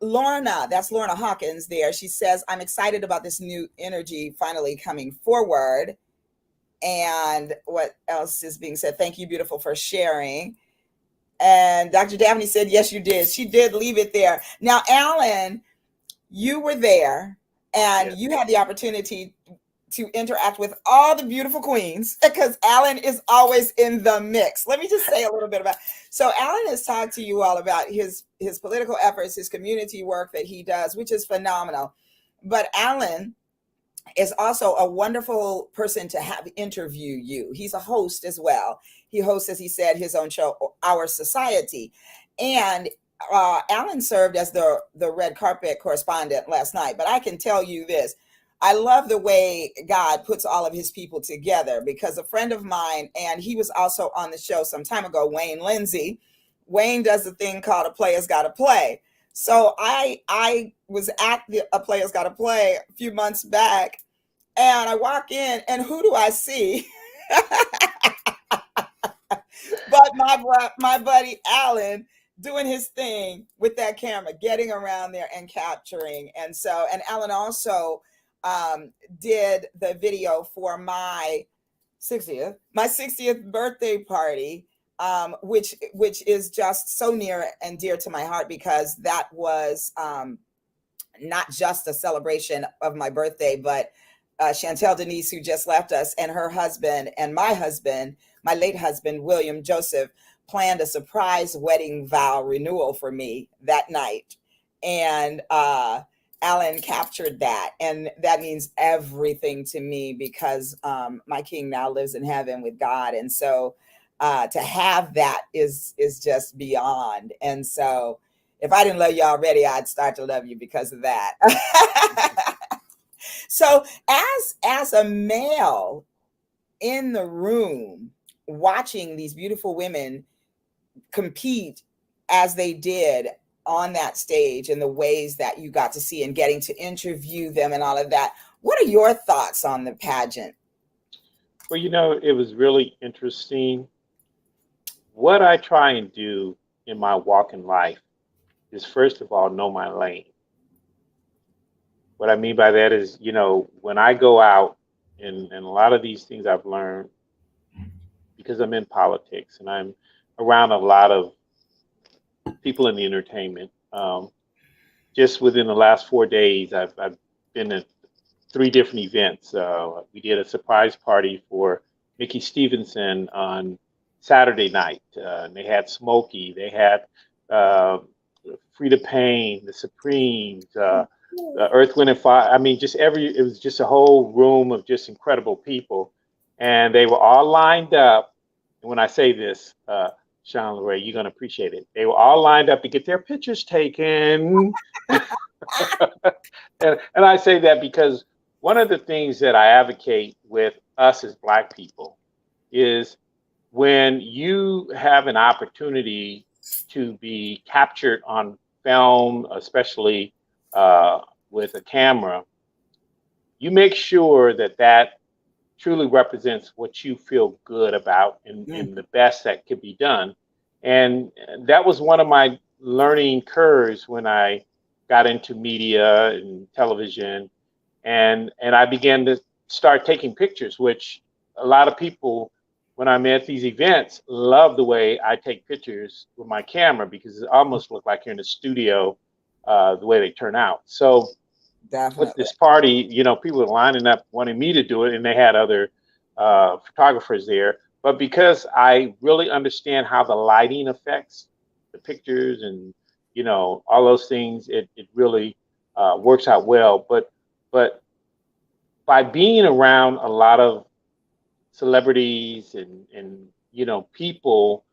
Lorna, that's Lorna Hawkins there. She says, I'm excited about this new energy finally coming forward. And what else is being said? Thank you, beautiful, for sharing. And Dr. Daphne said, yes, you did. She did leave it there. Now, Alan, you were there and Yes. you had the opportunity to interact with all the beautiful queens because Alan is always in the mix. Let me just say a little bit about. So Alan has talked to you all about his political efforts, his community work that he does, which is phenomenal. But Alan is also a wonderful person to have interview you. He's a host as well. He hosts, as he said, his own show, Our Society. And Alan served as the red carpet correspondent last night. But I can tell you this. I love the way God puts all of his people together because a friend of mine, and he was also on the show some time ago, Wayne Lindsay. Wayne does a thing called A Player's Gotta Play. So I was at A Player's Gotta Play a few months back, and I walk in, and who do I see? But my buddy Alan doing his thing with that camera, getting around there and capturing. And Alan also did the video for my 60th birthday party, which is just so near and dear to my heart because that was not just a celebration of my birthday, but Chantel Denise, who just left us, and her husband and my husband, my late husband, William Joseph, planned a surprise wedding vow renewal for me that night. And Alan captured that. And that means everything to me because my king now lives in heaven with God. And so to have that is just beyond. And so if I didn't love you already, I'd start to love you because of that. So as a male in the room watching these beautiful women compete as they did on that stage and the ways that you got to see and getting to interview them and all of that, what are your thoughts on the pageant? Well, it was really interesting. What I try and do in my walk in life is, first of all, know my lane. What I mean by that is, when I go out, and a lot of these things I've learned because I'm in politics and I'm around a lot of people in the entertainment. Just within the last 4 days, I've been at 3 different events. We did a surprise party for Mickey Stevenson on Saturday night. And they had Smokey, they had Frida Payne, the Supremes, Earth, Wind, and Fire. I mean, it was just a whole room of just incredible people. And they were all lined up And when I say this, Sean Lorraine, you're going to appreciate it. They were all lined up to get their pictures taken. And I say that because one of the things that I advocate with us as Black people is when you have an opportunity to be captured on film, especially with a camera, you make sure that that truly represents what you feel good about and the best that could be done. And that was one of my learning curves when I got into media and television, and I began to start taking pictures, which a lot of people, when I'm at these events, love the way I take pictures with my camera because it almost look like you're in a studio, the way they turn out. So with Definitely. this party, you know, people were lining up wanting me to do it, and they had other photographers there. But because I really understand how the lighting affects the pictures and, you know, all those things, it really works out well. But by being around a lot of celebrities and you know, people,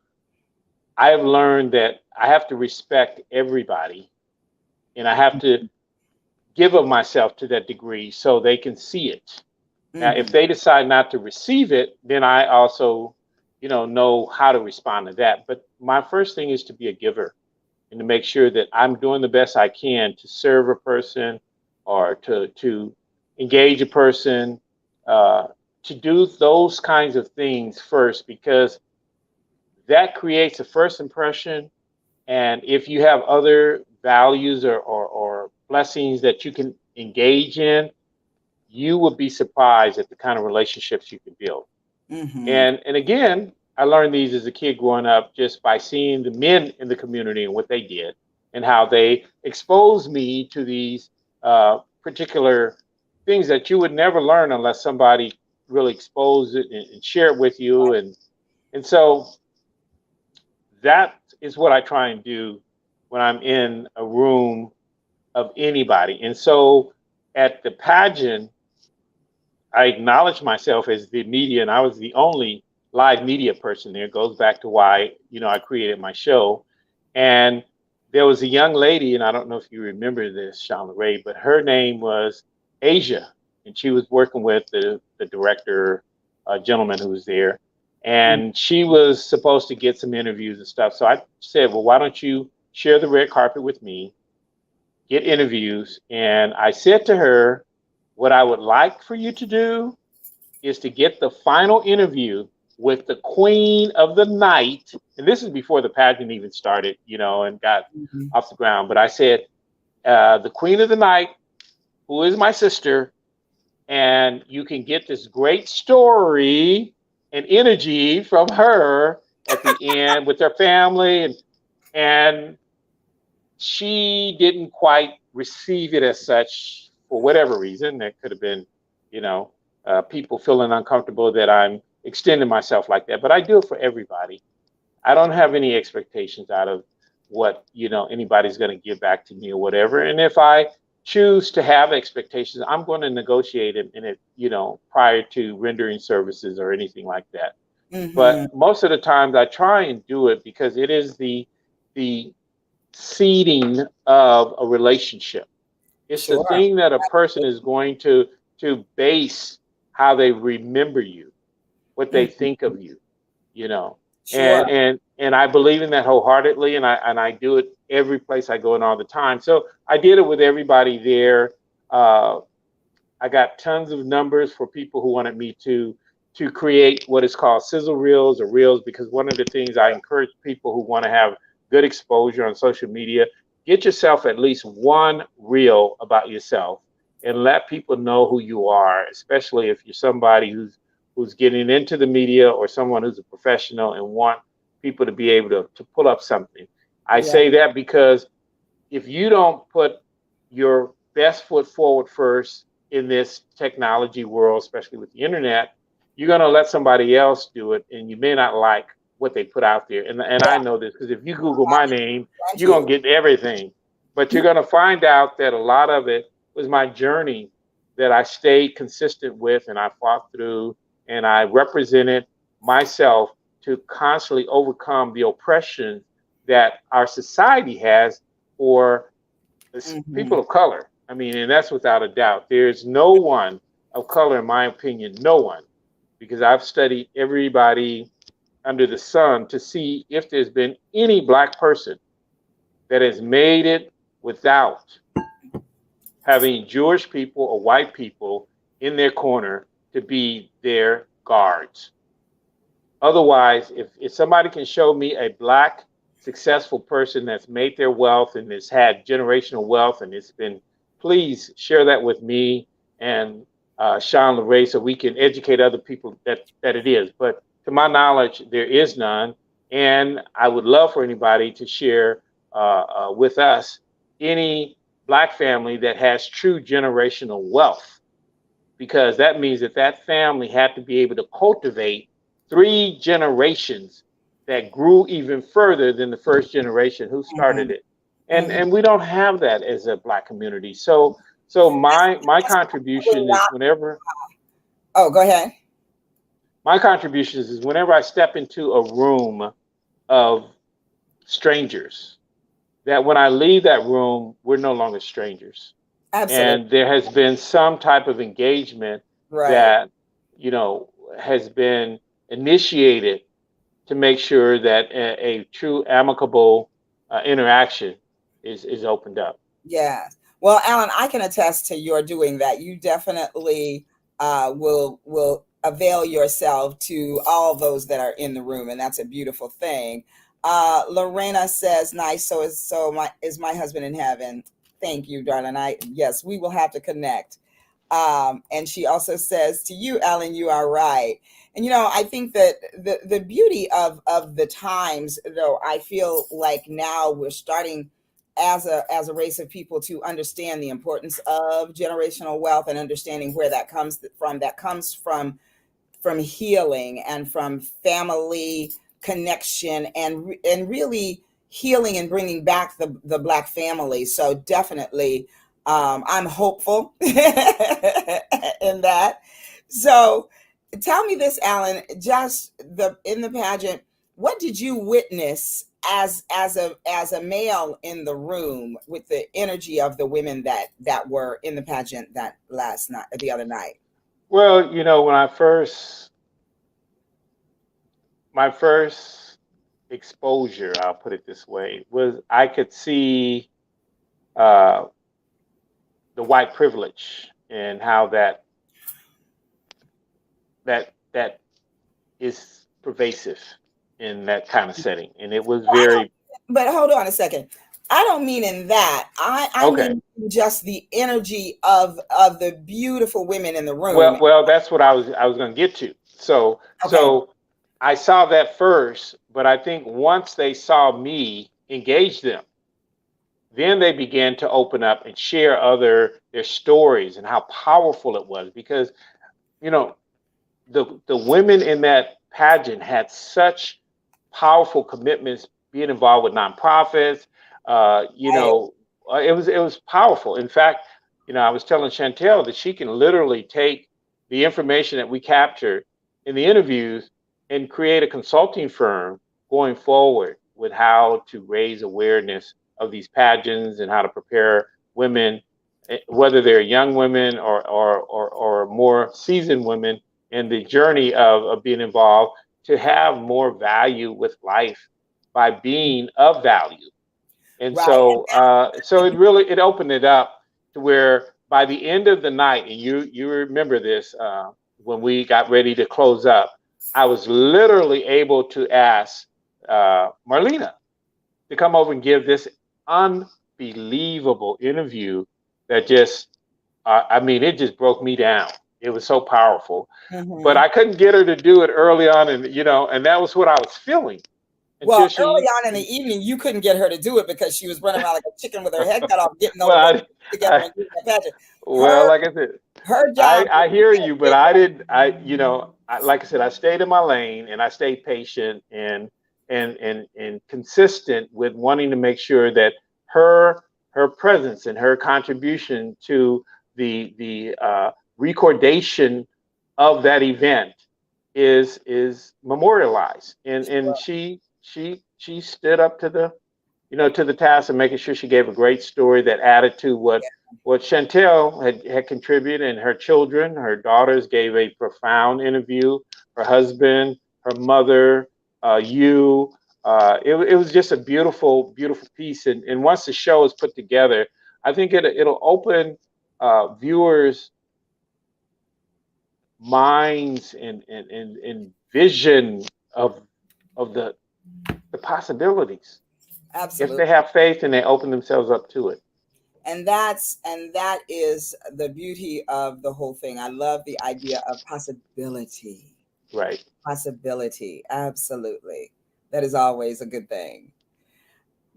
I have learned that I have to respect everybody, and I have to give of myself to that degree so they can see it. Now, if they decide not to receive it, then I also, you know how to respond to that. But my first thing is to be a giver and to make sure that I'm doing the best I can to serve a person or to engage a person, to do those kinds of things first, because that creates a first impression. And if you have other values or blessings that you can engage in, you would be surprised at the kind of relationships you can build. And again, I learned these as a kid growing up just by seeing the men in the community and what they did and how they exposed me to these particular things that you would never learn unless somebody really exposed it and share it with you. And so that is what I try and do when I'm in a room of anybody. And so at the pageant, I acknowledge myself as the media, and I was the only live media person there. It goes back to why, you know, I created my show. And there was a young lady, and I don't know if you remember this, Sean Ray, but her name was Asia, and she was working with the director, gentleman who was there. And she was supposed to get some interviews and stuff. So I said, well, why don't you share the red carpet with me, get interviews? And I said to her, what I would like for you to do is to get the final interview with the queen of the night. And this is before the pageant even started, you know, and got off the ground. But I said, the queen of the night, who is my sister, and you can get this great story and energy from her at the end with her family. And she didn't quite receive it as such for whatever reason. There could have been, you know, people feeling uncomfortable that I'm extending myself like that. But I do it for everybody. I don't have any expectations out of what, you know, anybody's going to give back to me or whatever. And if I choose to have expectations, I'm going to negotiate it in it, you know, prior to rendering services or anything like that. But most of the times I try and do it because it is the seeding of a relationship. It's the thing that a person is going to base how they remember you, what they think of you, you know. And I believe in that wholeheartedly, and I do it every place I go in all the time. So I did it with everybody there. I got tons of numbers for people who wanted me to create what is called sizzle reels or reels, because one of the things I encourage people who want to have good exposure on social media, get yourself at least one reel about yourself and let people know who you are, especially if you're somebody who's getting into the media or someone who's a professional and want people to be able to pull up something. I say that because if you don't put your best foot forward first in this technology world, especially with the internet, you're going to let somebody else do it, and you may not like what they put out there. And I know this because if you Google my name, you're going to get everything. But you're going to find out that a lot of it was my journey that I stayed consistent with, and I fought through, and I represented myself to constantly overcome the oppression that our society has for people of color. I mean, and that's without a doubt. There's no one of color, in my opinion, no one, because I've studied everybody under the sun to see if there's been any Black person that has made it without having Jewish people or white people in their corner to be their guards. Otherwise, if somebody can show me a Black successful person that's made their wealth and has had generational wealth, and it's been, please share that with me and Sean LeRae, so we can educate other people that it is. But to my knowledge, there is none. And I would love for anybody to share with us any Black family that has true generational wealth, because that means that family had to be able to cultivate 3 generations that grew even further than the first generation who started it. And we don't have that as a Black community. So my contribution is whenever. Oh, go ahead. My contribution is whenever I step into a room of strangers, that when I leave that room, we're no longer strangers. Absolutely. And there has been some type of engagement that, has been initiated to make sure that a true amicable interaction is opened up. Yeah. Well, Alan, I can attest to your doing that. You definitely will avail yourself to all those that are in the room, and that's a beautiful thing. Lorena says, "Nice. So is my husband in heaven?" Thank you, darling. Yes, we will have to connect. And she also says, "To you, Alan, you are right." And I think that the beauty of the times, though, I feel like now we're starting as a race of people to understand the importance of generational wealth and understanding where that comes from. That comes from healing and from family connection and really healing and bringing back the Black family. So definitely, I'm hopeful in that. So tell me this, Alan, just in the pageant, what did you witness as a male in the room with the energy of the women that were in the pageant the other night? Well, when my first exposure, I'll put it this way, was I could see the white privilege and how that is pervasive in that kind of setting. And it was very. But hold on a second. I don't mean in that. I mean just the energy of the beautiful women in the room. Well, that's what I was going to get to. So I saw that first, but I think once they saw me engage them, then they began to open up and share their stories and how powerful it was, because the women in that pageant had such powerful commitments, being involved with nonprofits. It was powerful. In fact, I was telling Chantel that she can literally take the information that we captured in the interviews and create a consulting firm going forward with how to raise awareness of these pageants and how to prepare women, whether they're young women or more seasoned women, in the journey of being involved, to have more value with life by being of value. And so it opened it up to where by the end of the night, and you remember this, when we got ready to close up, I was literally able to ask Marlena to come over and give this unbelievable interview that just, it just broke me down. It was so powerful. Mm-hmm. But I couldn't get her to do it early on, and that was what I was feeling. Well, early on in the evening, you couldn't get her to do it because she was running around like a chicken with her head cut off, getting over together and doing the pageant. Like I said, her job. I hear you, but I didn't. Like I said, I stayed in my lane and I stayed patient and consistent with wanting to make sure that her presence and her contribution to the recordation of that event is memorialized, and she stood up to the, to the task of making sure she gave a great story that added to what Chantel had contributed, and her children, her daughters gave a profound interview. Her husband, her mother, you. It was just a beautiful, beautiful piece. And once the show is put together, I think it'll open viewers' minds and vision of the possibilities if Absolutely. they have faith and they open themselves up to it. And that is the beauty of the whole thing. I love the idea of possibility. Right. Possibility. Absolutely. That is always a good thing.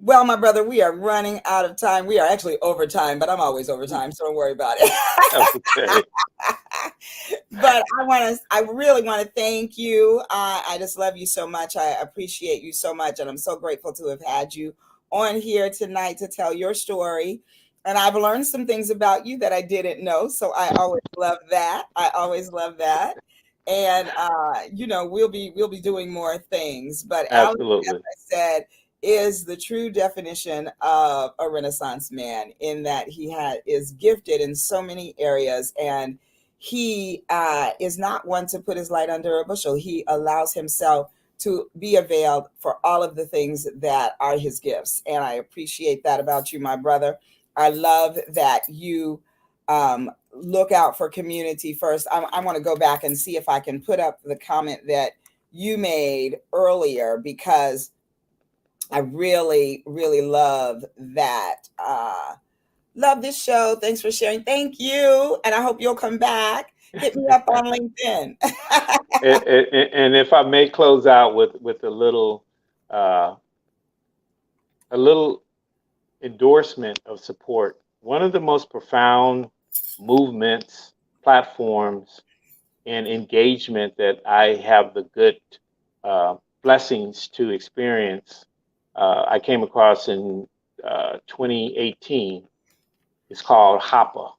Well, my brother, we are running out of time. We are actually over time, but I'm always over time, so don't worry about it. Okay. But I really want to thank you. I just love you so much. I appreciate you so much. And I'm so grateful to have had you on here tonight to tell your story. And I've learned some things about you that I didn't know. So I always love that. I always love that. And we'll be doing more things. But Alex, as Absolutely. I said, is the true definition of a Renaissance man, in that he is gifted in so many areas, and he is not one to put his light under a bushel. He allows himself to be availed for all of the things that are his gifts. And I appreciate that about you, my brother. I love that you look out for community first. I want to go back and see if I can put up the comment that you made earlier, because I really, really love that. Love this show. Thanks for sharing. Thank you. And I hope you'll come back. Hit me up on LinkedIn. And if I may close out with uh, a little endorsement of support. One of the most profound movements, platforms, and engagement that I have the good blessings to experience, I came across in 2018. It's called HOPA.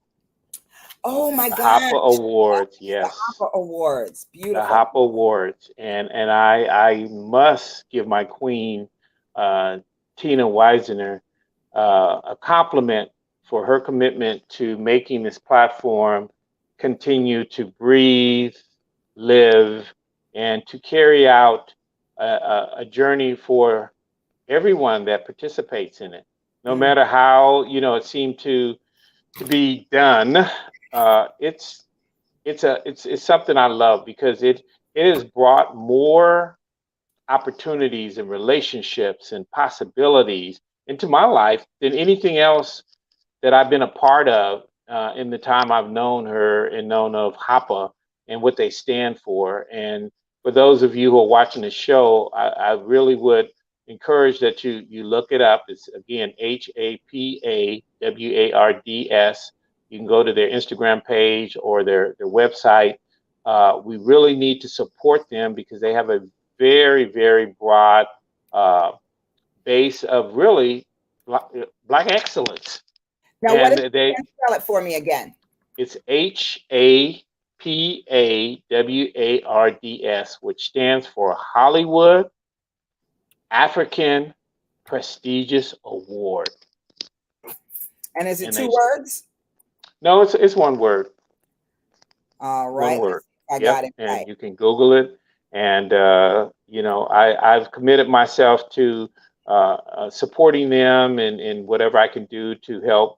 Oh my The God. HOPA Awards, The yes. HOPA Awards. The Beautiful. HOPA Awards. And I must give my queen, Tina Weisner, a compliment for her commitment to making this platform continue to breathe, live, and to carry out a journey for everyone that participates in it. No matter how it seemed to be done, it's something I love, because it has brought more opportunities and relationships and possibilities into my life than anything else that I've been a part of in the time I've known her and known of HOPA and what they stand for. And for those of you who are watching the show, I really would encourage that you look it up. It's again HAPAWARDS. You can go to their Instagram page or their website. We really need to support them, because they have a very, very broad base of really Black excellence. Now, And spell it for me again? It's HAPAWARDS, which stands for Hollywood African Prestigious Award. And is it two words? No, it's one word. All right. One word. I got it. And right. you can Google it. And I've committed myself to supporting them and whatever I can do to help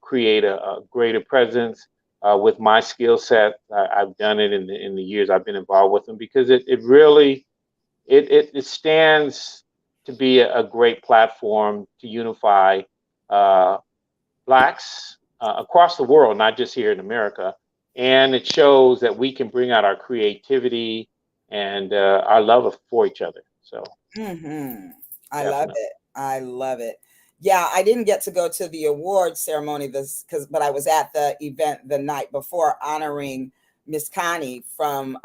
create a greater presence with my skill set. I've done it in the years I've been involved with them, because it really stands to be a great platform to unify Blacks across the world, not just here in America. And it shows that we can bring out our creativity and our love for each other. So I love it. I love it. Yeah, I didn't get to go to the award ceremony but I was at the event the night before, honoring Miss Connie from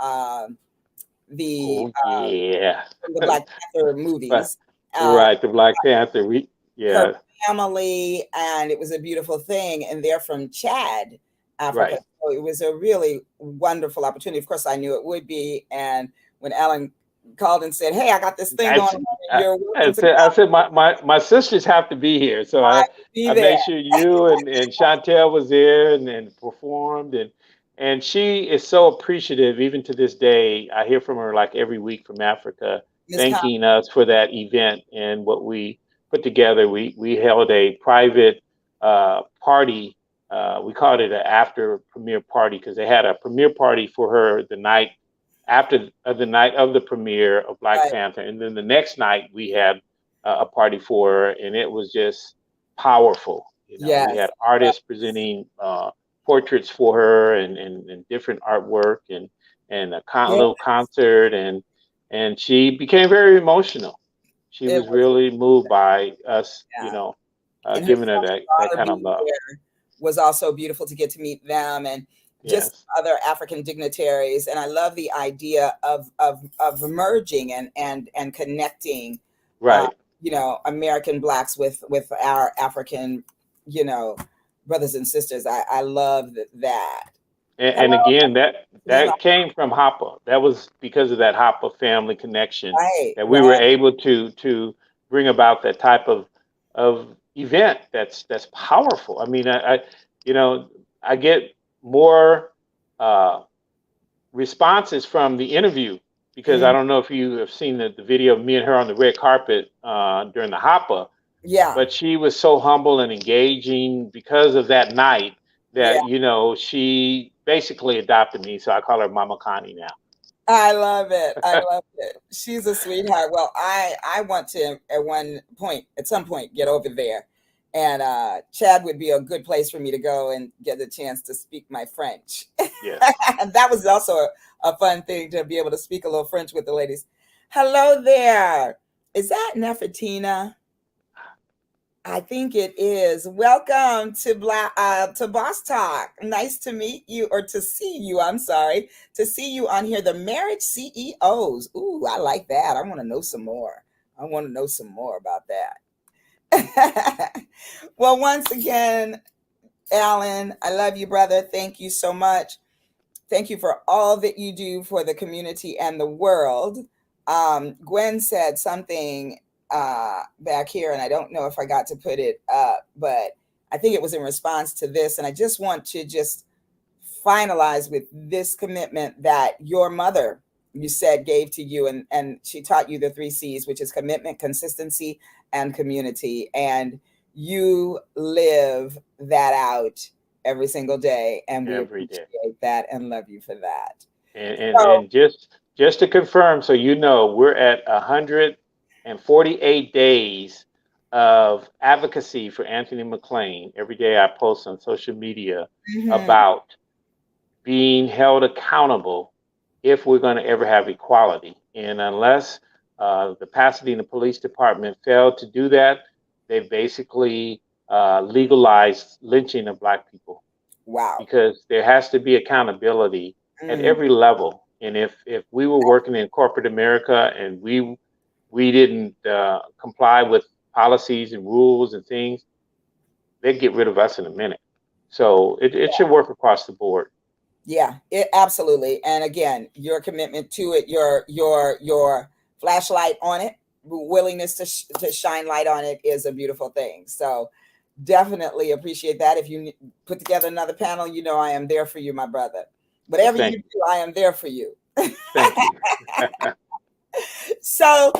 the Black Panther movies. Right, the Black Panther. Her family, and it was a beautiful thing. And they're from Chad. Africa. Right. So it was a really wonderful opportunity. Of course, I knew it would be. And when Ellen called and said, "Hey, I got this thing I, going on. You're welcome to I said my sisters have to be here, so be I there." made sure you and Chantel was there and performed, and she is so appreciative even to this day. I hear from her like every week from Africa, Miss Con- thanking us for that event and what we put together. We held a private party. We called it an after premiere party because they had a premiere party for her the night after the night of the premiere of Black right. Panther, and then the next night we had a party for her, and it was just powerful. You know, we Yes. had artists presenting portraits for her and different artwork and a Yeah. little concert, and she became very emotional. She It was was, really moved by us, yeah. And her giving her son and that daughter kind of being love. there was also beautiful to get to meet them and just Yes, other African dignitaries. And I love the idea of merging and connecting, uh, right. American Blacks with our African, brothers and sisters. I love that. And Hello, again, Lima. that came from Hoppa. That was because of that Hoppa family connection Right, that we were right. able to bring about that type of event that's powerful. I mean, you know I get more responses from the interview because I Mm, don't know if you have seen the video of me and her on the red carpet during the Hoppa, yeah, but she was so humble and engaging because of that night yeah. that she basically adopted me, so I call her Mama Connie now. I love it. I love it. She's a sweetheart. Well, I want to at some point get over there, and Chad would be a good place for me to go and get the chance to speak my French. Yes. And that was also a fun thing to be able to speak a little French with the ladies. Hello there. Is that Nefertina? I think it is. Welcome to Boss Talk. Nice to meet you, or to see you. I'm sorry, to see you on here. The marriage CEOs. Ooh, I like that. I want to know some more. I want to know some more about that. Well, once again, Alan, I love you, brother. Thank you so much. Thank you for all that you do for the community and the world. Gwen said something back here, and I don't know if I got to put it up, but I think it was in response to this. And I just want to just finalize with this commitment that your mother, you said, gave to you, and she taught you the 3 C's, which is commitment, consistency, and community. And you live that out every single day, and we Every day. appreciate that and love you for that. So, And just to confirm, so we're at 148 days of advocacy for Anthony McClain. Every day I post on social media mhm, about being held accountable if we're going to ever have equality. And unless the Pasadena Police Department failed to do that, they basically legalized lynching of Black people wow. because there has to be accountability at Mm, every level. And if we were working in corporate America and we didn't comply with policies and rules and things, they'd get rid of us in a minute. So it should work across the board. yeah, it absolutely. And again, your commitment to it, your flashlight on it, willingness to shine light on it is a beautiful thing. So definitely appreciate that. If you put together another panel, I am there for you, my brother. Well, Whatever you thank do, I am there for you. thank you. So,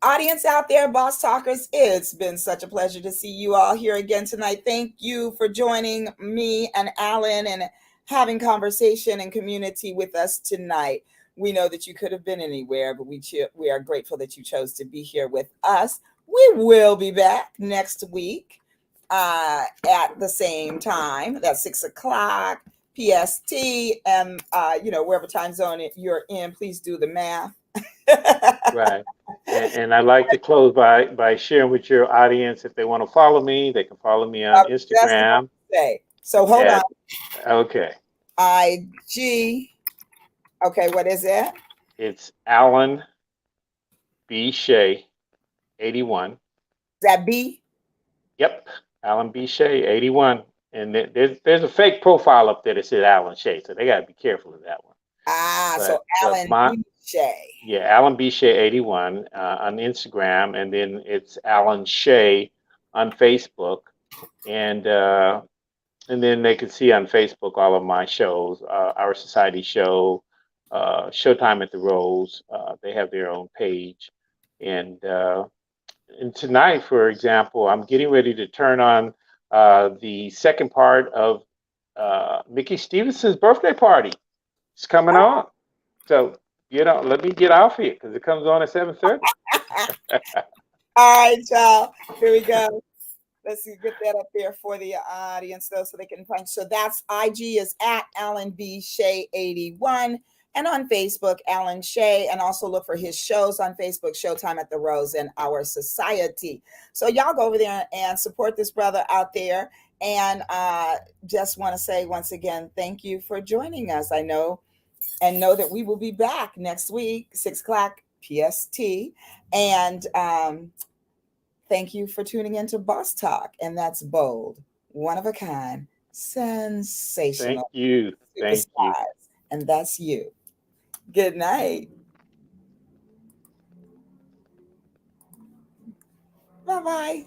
audience out there, Boss Talkers, it's been such a pleasure to see you all here again tonight. Thank you for joining me and Alan and having conversation and community with us tonight. We know that you could have been anywhere, but we are grateful that you chose to be here with us. We will be back next week at the same time. That's 6:00 PST, and wherever time zone you're in, please do the math. Right. And I'd like to close by sharing with your audience, if they want to follow me, they can follow me on Just about Instagram to say. So hold on. okay. IG. Okay, what is it? It's Alan B. Shea, 81. Is that B? Yep. Alan B. Shea, 81. And there's a fake profile up there that says Alan Shea, so they got to be careful of that one. So But Alan B. Shea. yeah, Alan B. Shea 81 on Instagram, and then it's Alan Shea on Facebook, and then they can see on Facebook all of my shows, Our Society Show, Showtime at the Rose. They have their own page, and tonight, for example, I'm getting ready to turn on the second part of Mickey Stevenson's birthday party. It's coming on. So, let me get off here because it comes on at 7:30. All right, y'all. Here we go. Let's get that up there for the audience, though, so they can punch. So that's IG is at Alan B. Shea 81. And on Facebook, Alan Shea, and also look for his shows on Facebook, Showtime at the Rose and Our Society. So y'all go over there and support this brother out there. And just want to say once again, thank you for joining us. I know that we will be back next week, 6 o'clock PST. And thank you for tuning into Boss Talk. And that's bold, one of a kind, sensational. Thank you. Thank you. And that's you. Good night. Bye-bye.